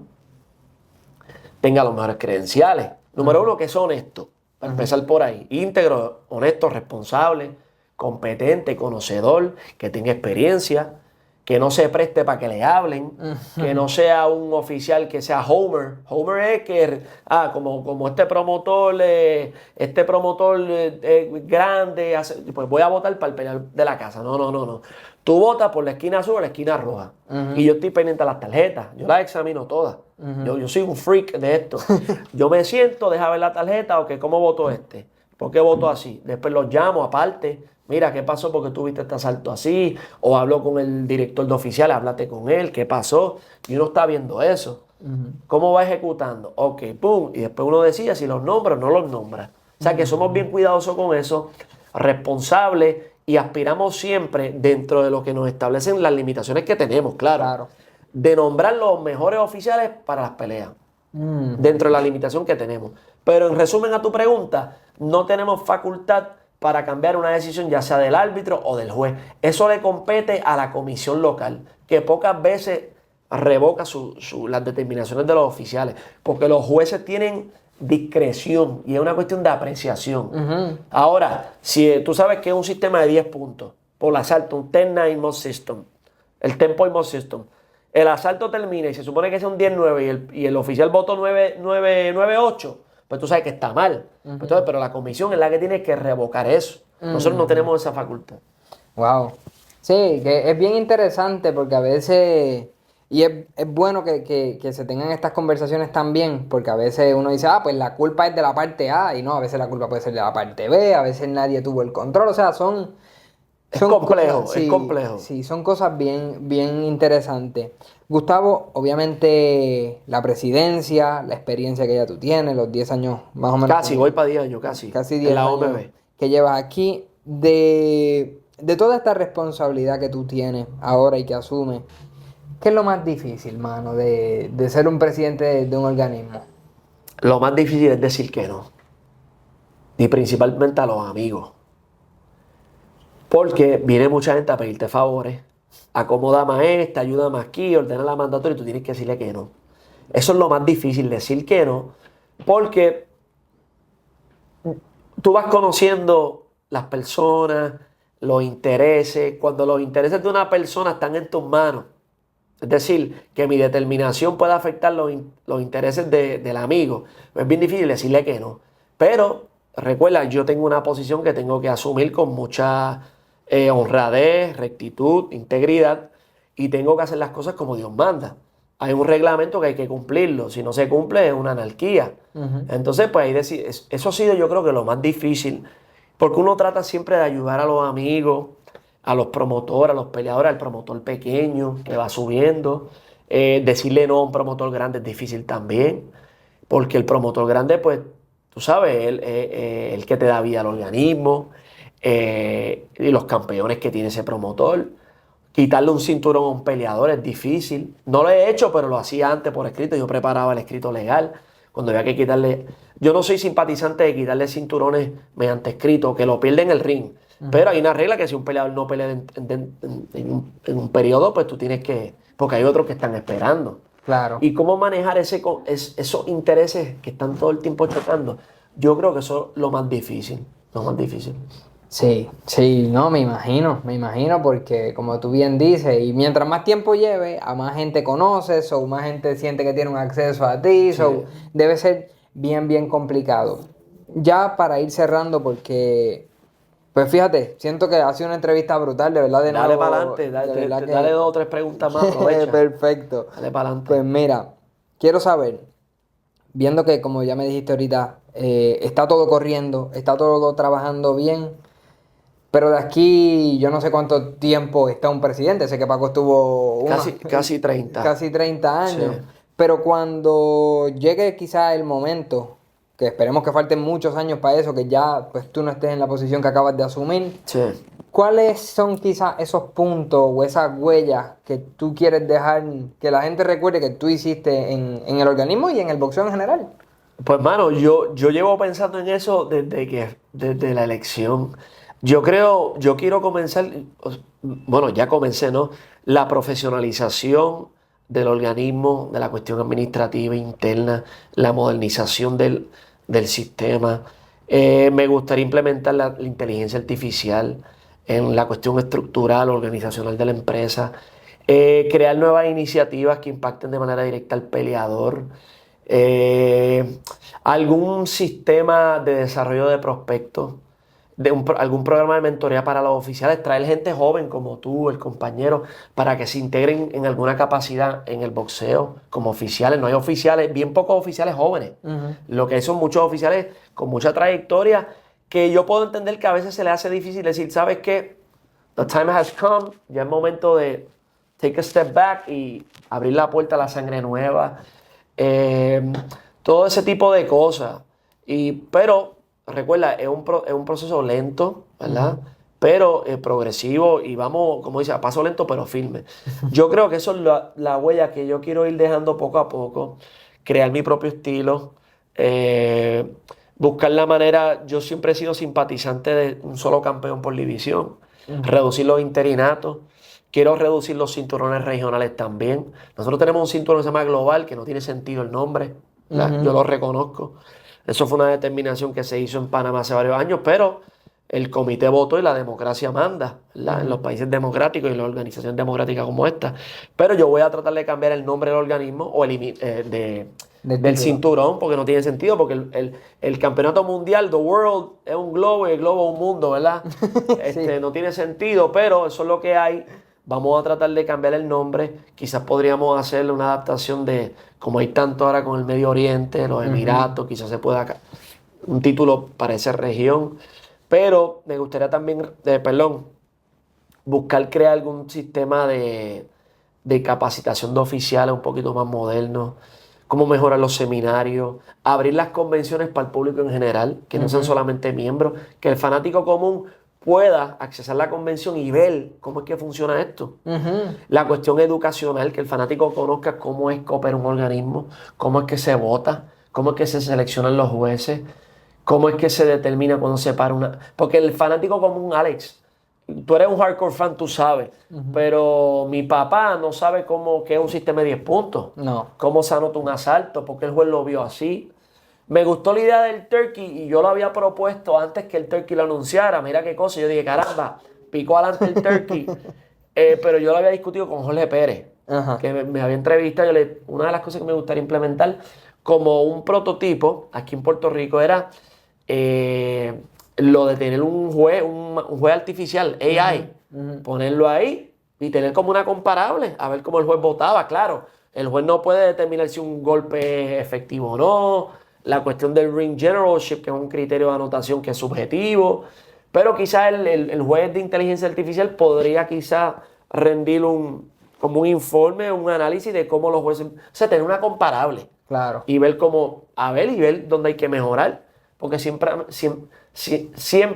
tenga los mejores credenciales. Número uno, que es honesto. Para empezar por ahí. Íntegro, honesto, responsable, competente, conocedor, que tenga experiencia, que no se preste para que le hablen, que no sea un oficial que sea Homer. Homer es que, como este promotor grande, pues voy a votar para el peleador de la casa. No. Tú votas por la esquina azul o la esquina roja. Y yo estoy pendiente de las tarjetas. Yo las examino todas. Yo soy un freak de esto. Yo me siento, deja ver la tarjeta, ok, ¿cómo votó este? ¿Por qué votó así? Después los llamo aparte. Mira, ¿qué pasó? Porque tuviste este asalto así. O hablo con el director de oficiales, háblate con él, ¿qué pasó? Y uno está viendo eso. ¿Cómo va ejecutando? Ok, pum. Y después uno decide si los nombra o no los nombra. O sea que somos bien cuidadosos con eso, responsables y aspiramos siempre dentro de lo que nos establecen las limitaciones que tenemos, claro. De nombrar los mejores oficiales para las peleas. Dentro de la limitación que tenemos. Pero en resumen a tu pregunta, no tenemos facultad para cambiar una decisión ya sea del árbitro o del juez. Eso le compete a la comisión local, que pocas veces revoca las determinaciones de los oficiales, porque los jueces tienen discreción y es una cuestión de apreciación. Ahora, si tú sabes que es un sistema de 10 puntos, por asalto, un 10-9 most system, el 10-point most system, el asalto termina y se supone que es un 10-9 y el oficial votó 9-8, pues tú sabes que está mal. Entonces, pero la comisión es la que tiene que revocar eso. Nosotros no tenemos esa facultad. Wow. Sí, que es bien interesante porque a veces, y es bueno que se tengan estas conversaciones también, porque a veces uno dice, pues la culpa es de la parte A, y no, a veces la culpa puede ser de la parte B, a veces nadie tuvo el control, o sea, es complejo, cosas, sí, es complejo. Sí, son cosas bien interesantes. Gustavo, obviamente la presidencia, la experiencia que ya tú tienes, los 10 años más o menos. Casi, voy para 10 años, casi 10 años que llevas aquí. De toda esta responsabilidad que tú tienes ahora y que asumes, ¿qué es lo más difícil, mano, de ser un presidente de un organismo? Lo más difícil es decir que no. Y principalmente a los amigos. Porque viene mucha gente a pedirte favores. Acomoda más ayuda más aquí, ordena la mandatoria y tú tienes que decirle que no. Eso es lo más difícil, decir que no. Porque tú vas conociendo las personas, los intereses. Cuando los intereses de una persona están en tus manos, es decir, que mi determinación pueda afectar los intereses del amigo, es bien difícil decirle que no. Pero recuerda, yo tengo una posición que tengo que asumir con mucha honradez, rectitud, integridad, y tengo que hacer las cosas como Dios manda. Hay un reglamento que hay que cumplirlo. Si no se cumple es una anarquía. Entonces, pues ahí eso ha sido, yo creo que lo más difícil, porque uno trata siempre de ayudar a los amigos, a los promotores, a los peleadores, al promotor pequeño que va subiendo. Decirle no a un promotor grande es difícil también, porque el promotor grande, pues, tú sabes, el que te da vida al organismo, y los campeones que tiene ese promotor. Quitarle un cinturón a un peleador es difícil. No lo he hecho, pero lo hacía antes por escrito. Yo preparaba el escrito legal. Cuando había que quitarle... Yo no soy simpatizante de quitarle cinturones mediante escrito, que lo pierden en el ring. Pero hay una regla que si un peleador no pelea en un periodo, pues tú tienes que... Porque hay otros que están esperando. Claro. Y cómo manejar esos intereses que están todo el tiempo chocando. Yo creo que eso es lo más difícil. Lo más difícil. Sí, sí, no, me imagino, porque como tú bien dices, y mientras más tiempo lleve, a más gente conoces, o más gente siente que tiene un acceso a ti, Sí. so, debe ser bien, bien complicado. Ya para ir cerrando, porque, pues fíjate, siento que ha sido una entrevista brutal, de verdad, de Dale nuevo, para adelante. de verdad que... Dale 2 o 3 preguntas más. Aprovecha. Perfecto. Dale para adelante. Pues mira, quiero saber, viendo que como ya me dijiste ahorita, está todo corriendo, está todo trabajando bien. Pero de aquí yo no sé cuánto tiempo está un presidente. Sé que Paco estuvo Casi 30. casi 30 Sí. años. Pero cuando llegue quizá el momento, que esperemos que falten muchos años para eso, que ya pues tú no estés en la posición que acabas de asumir, Sí. ¿cuáles son quizás esos puntos o esas huellas que tú quieres dejar, que la gente recuerde que tú hiciste en el organismo y en el boxeo en general? Pues, mano, yo llevo pensando en eso desde la elección. Yo quiero comenzar, bueno, ya comencé, ¿no? La profesionalización del organismo, de la cuestión administrativa interna, la modernización del sistema. Me gustaría implementar la inteligencia artificial en la cuestión estructural, organizacional de la empresa. Crear nuevas iniciativas que impacten de manera directa al peleador. Eh, Algún sistema de desarrollo de prospectos, algún programa de mentoría para los oficiales, traer gente joven como tú, el compañero, para que se integren en alguna capacidad en el boxeo como oficiales. No hay oficiales, bien pocos oficiales jóvenes. Lo que hay son muchos oficiales con mucha trayectoria que yo puedo entender que a veces se les hace difícil decir, ¿sabes qué? The time has come, ya es momento de take a step back y abrir la puerta a la sangre nueva. Eh, Todo ese tipo de cosas. Pero, recuerda, es un proceso lento, ¿verdad? Pero progresivo y vamos, como dice, a paso lento pero firme. Yo creo que eso es la huella que yo quiero ir dejando poco a poco. Crear mi propio estilo. eh, Buscar la manera. Yo siempre he sido simpatizante de un solo campeón por división. Reducir los interinatos. Quiero reducir los cinturones regionales también. Nosotros tenemos un cinturón que se llama Global, que no tiene sentido el nombre. Yo lo reconozco. Eso fue una determinación que se hizo en Panamá hace varios años, pero el comité votó y la democracia manda, ¿verdad? En los países democráticos y en las organizaciones democráticas como esta. Pero yo voy a tratar de cambiar el nombre del organismo o del cinturón, porque no tiene sentido, porque el campeonato mundial, the world, es un globo y el globo es un mundo, ¿verdad? Sí. No tiene sentido, pero eso es lo que hay. Vamos a tratar de cambiar el nombre. Quizás podríamos hacerle una adaptación de, como hay tanto ahora con el Medio Oriente, los Emiratos, quizás se pueda un título para esa región. Pero me gustaría también, buscar crear algún sistema de capacitación de oficiales un poquito más moderno. Cómo mejorar los seminarios, abrir las convenciones para el público en general, que no sean solamente miembros, que el fanático común pueda accesar a la convención y ver cómo es que funciona esto. La cuestión educacional, que el fanático conozca cómo es que opera un organismo, cómo es que se vota, cómo es que se seleccionan los jueces, cómo es que se determina cuando se para una... Porque el fanático común, Alex, tú eres un hardcore fan, tú sabes, pero mi papá no sabe qué es un sistema de 10 puntos, No. cómo se anota un asalto, porque el juez lo vio así. Me gustó la idea del turkey y yo lo había propuesto antes que el turkey lo anunciara. Mira qué cosa. Yo dije, caramba, picó adelante el turkey. Pero yo lo había discutido con Jorge Pérez, que me había entrevistado. Una de las cosas que me gustaría implementar como un prototipo aquí en Puerto Rico era lo de tener un juez artificial, AI, ponerlo ahí y tener como una comparable, a ver cómo el juez votaba. Claro, el juez no puede determinar si un golpe es efectivo o no. La cuestión del ring generalship, que es un criterio de anotación que es subjetivo. Pero quizás el juez de inteligencia artificial podría quizás rendir como un informe, un análisis de cómo los jueces... O sea, tener una comparable. Claro. Y ver y ver dónde hay que mejorar. Porque siempre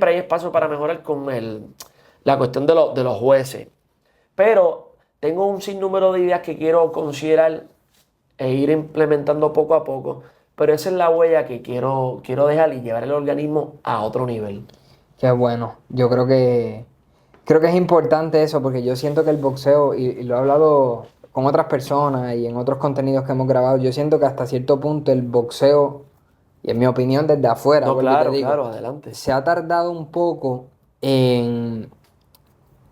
hay espacio para mejorar con la cuestión de los jueces. Pero tengo un sinnúmero de ideas que quiero considerar e ir implementando poco a poco. Pero esa es la huella que quiero dejar y llevar el organismo a otro nivel. Qué bueno. Yo creo que es importante eso, porque yo siento que el boxeo, y lo he hablado con otras personas y en otros contenidos que hemos grabado, yo siento que hasta cierto punto el boxeo, y en mi opinión desde afuera, No, vuelvo y te claro, digo, claro, adelante. se ha tardado un poco en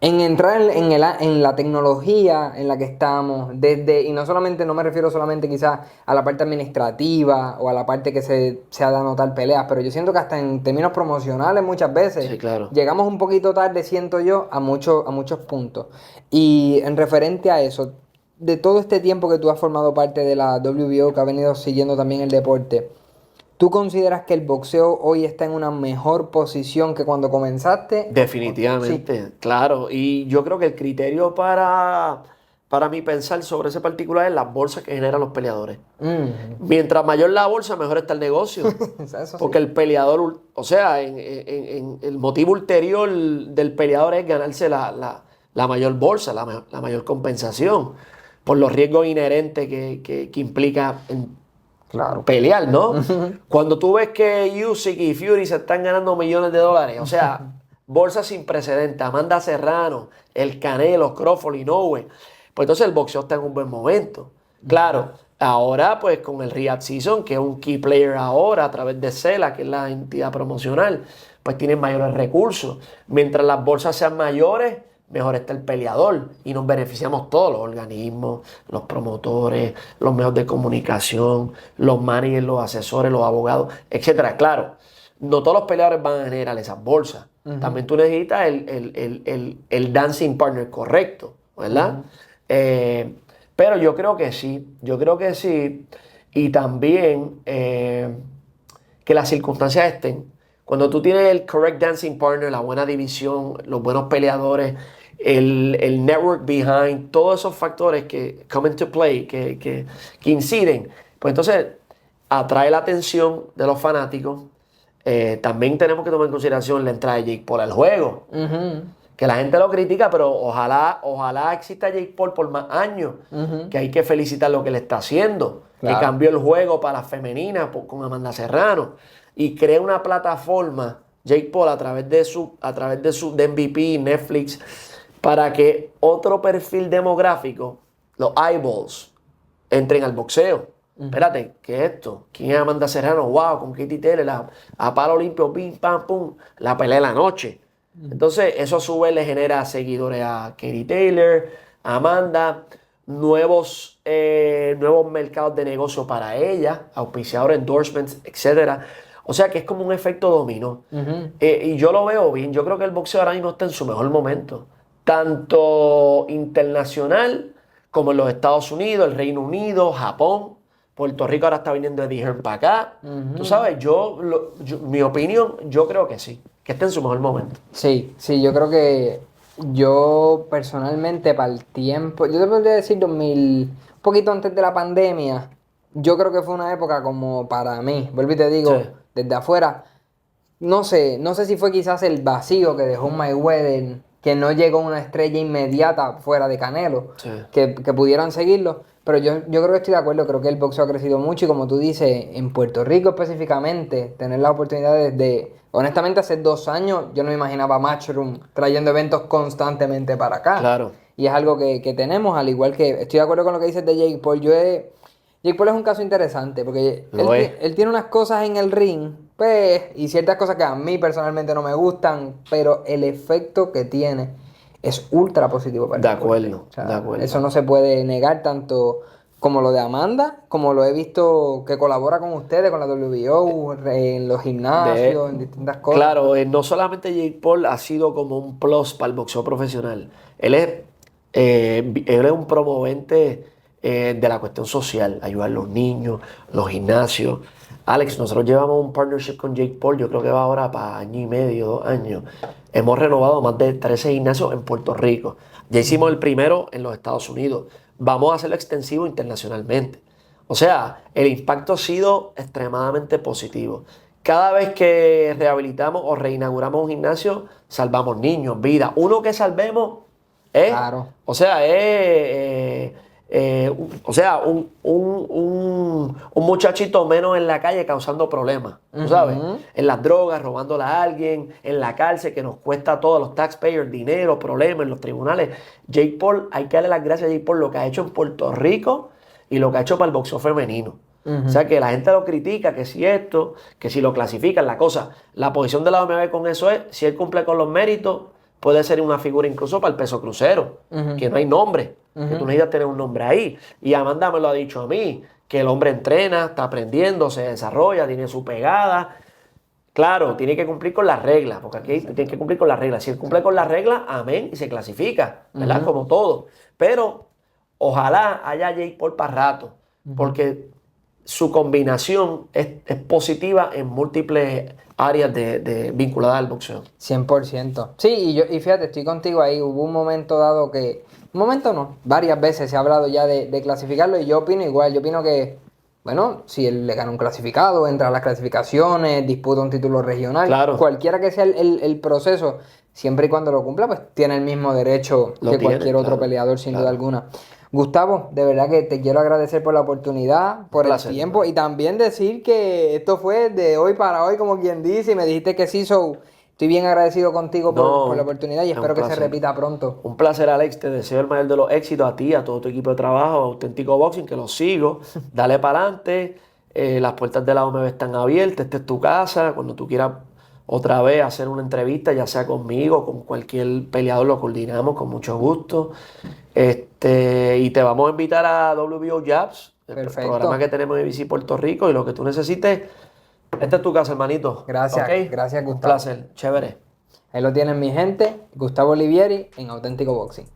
entrar en la tecnología en la que estamos, y no solamente, no me refiero solamente quizás a la parte administrativa o a la parte que se ha de anotar peleas, pero yo siento que hasta en términos promocionales muchas veces Sí, claro. llegamos un poquito tarde, siento yo, a muchos puntos. Y en referente a eso, de todo este tiempo que tú has formado parte de la WBO, que ha venido siguiendo también el deporte, ¿tú consideras que el boxeo hoy está en una mejor posición que cuando comenzaste? Sí. Definitivamente, claro. Y yo creo que el criterio para mí pensar sobre ese particular es las bolsas que generan los peleadores. Mientras mayor la bolsa, mejor está el negocio. Eso Porque sí. el peleador, o sea, el motivo ulterior del peleador es ganarse la mayor bolsa, la mayor compensación, por los riesgos inherentes que implica Claro. pelear, ¿no? Cuando tú ves que Usyk y Fury se están ganando millones de dólares, o sea, bolsa sin precedentes, Amanda Serrano, el Canelo, Crawford y Inoue, pues entonces el boxeo está en un buen momento. Claro, ahora pues con el Riyadh Season, que es un key player ahora a través de CELA, que es la entidad promocional, pues tienen mayores recursos. Mientras las bolsas sean mayores, mejor está el peleador y nos beneficiamos todos, los organismos, los promotores, los medios de comunicación, los managers, los asesores, los abogados, etcétera. Claro, no todos los peleadores van a generar esas bolsas. También tú necesitas el dancing partner correcto, ¿verdad? Pero yo creo que sí. Y también que las circunstancias estén. Cuando tú tienes el correct dancing partner, la buena división, los buenos peleadores, el network behind, todos esos factores que come into play, que inciden, pues entonces atrae la atención de los fanáticos. También tenemos que tomar en consideración la entrada de Jake Paul al juego. Que la gente lo critica, pero ojalá exista Jake Paul por más años. Que hay que felicitar lo que él está haciendo. Claro. Que cambió el juego para las femeninas con Amanda Serrano. Y crea una plataforma, Jake Paul, a través de su MVP, Netflix, para que otro perfil demográfico, los eyeballs, entren al boxeo. Espérate, ¿qué es esto? ¿Quién es Amanda Serrano? Wow, con Katie Taylor, a palo limpio, pim, pam, pum, la pelea de la noche. Entonces, eso a su vez le genera seguidores a Katie Taylor, a Amanda, nuevos mercados de negocio para ella, auspiciadores, endorsements, etc. O sea que es como un efecto dominó. Y yo lo veo bien. Yo creo que el boxeo ahora mismo está en su mejor momento. Tanto internacional como en los Estados Unidos, el Reino Unido, Japón. Puerto Rico ahora está viniendo Eddie Hearn para acá. Tú sabes, mi opinión, yo creo que sí. Que está en su mejor momento. Sí, yo creo que yo personalmente para el tiempo, yo te podría decir un poquito antes de la pandemia, yo creo que fue una época como para mí, vuelvo y te digo, Sí. desde afuera, no sé si fue quizás el vacío que dejó Mayweather, que no llegó una estrella inmediata fuera de Canelo, Sí. que pudieran seguirlo. Pero yo creo que estoy de acuerdo, creo que el boxeo ha crecido mucho y como tú dices, en Puerto Rico específicamente, tener la oportunidad honestamente hace 2 años yo no me imaginaba Matchroom trayendo eventos constantemente para acá. Claro. Y es algo que tenemos, al igual que estoy de acuerdo con lo que dices de Jake Paul. Jake Paul es un caso interesante porque él tiene unas cosas en el ring, pues, y ciertas cosas que a mí personalmente no me gustan, pero el efecto que tiene es ultra positivo para el deporte. De acuerdo. Eso no se puede negar tanto como lo de Amanda, como lo he visto que colabora con ustedes, con la WBO, en los gimnasios, en distintas cosas. Claro, no solamente Jake Paul ha sido como un plus para el boxeo profesional. Él es un promovente de la cuestión social, ayudar a los niños, los gimnasios. Alex, nosotros llevamos un partnership con Jake Paul, yo creo que va ahora para 1 año y medio, 2 años. Hemos renovado más de 13 gimnasios en Puerto Rico. Ya hicimos el primero en los Estados Unidos. Vamos a hacerlo extensivo internacionalmente. O sea, el impacto ha sido extremadamente positivo. Cada vez que rehabilitamos o reinauguramos un gimnasio, salvamos niños, vidas. Uno que salvemos es, Claro. o sea, es o sea, un muchachito menos en la calle causando problemas, ¿tú sabes? En las drogas, robándole a alguien, en la cárcel, que nos cuesta a todos los taxpayers dinero, problemas en los tribunales. Jake Paul, hay que darle las gracias a Jake Paul lo que ha hecho en Puerto Rico y lo que ha hecho para el boxeo femenino. O sea, que la gente lo critica, que si esto, que si lo clasifican, la cosa. La posición de la OMB con eso es, si él cumple con los méritos, puede ser una figura incluso para el peso crucero, que no hay nombre, que tú necesitas tener un nombre ahí. Y Amanda me lo ha dicho a mí, que el hombre entrena, está aprendiendo, se desarrolla, tiene su pegada. Claro, tiene que cumplir con las reglas, porque aquí tiene que cumplir con las reglas. Si él cumple con las reglas, amén, y se clasifica, ¿verdad? Como todo. Pero ojalá haya Jake Paul para rato, porque su combinación es positiva en múltiples áreas vinculadas al boxeo. 100%. Sí, y fíjate, estoy contigo ahí. Hubo un momento dado que... Un momento no, varias veces se ha hablado ya de clasificarlo y yo opino igual. Yo opino que, bueno, si él le gana un clasificado, entra a las clasificaciones, disputa un título regional, claro, cualquiera que sea el proceso, siempre y cuando lo cumpla, pues tiene el mismo derecho que cualquier otro peleador, sin duda alguna. Gustavo, de verdad que te quiero agradecer por la oportunidad, por el tiempo y también decir que esto fue de hoy para hoy, como quien dice, y me dijiste que sí, estoy bien agradecido contigo por la oportunidad y espero que se repita pronto. Un placer, Alex, te deseo el mayor de los éxitos a ti, a todo tu equipo de trabajo, a Auténtico Boxing, que los sigo, dale para adelante, las puertas de la OMB están abiertas, esta es tu casa, cuando tú quieras otra vez hacer una entrevista, ya sea conmigo, con cualquier peleador, lo coordinamos con mucho gusto. Y te vamos a invitar a WBO Jabs, el programa que tenemos en ABC Puerto Rico, y lo que tú necesites. Esta es tu casa, hermanito. Gracias, ¿Okay? Gracias, Gustavo. Un placer, chévere. Ahí lo tienen mi gente, Gustavo Olivieri en Auténtico Boxing.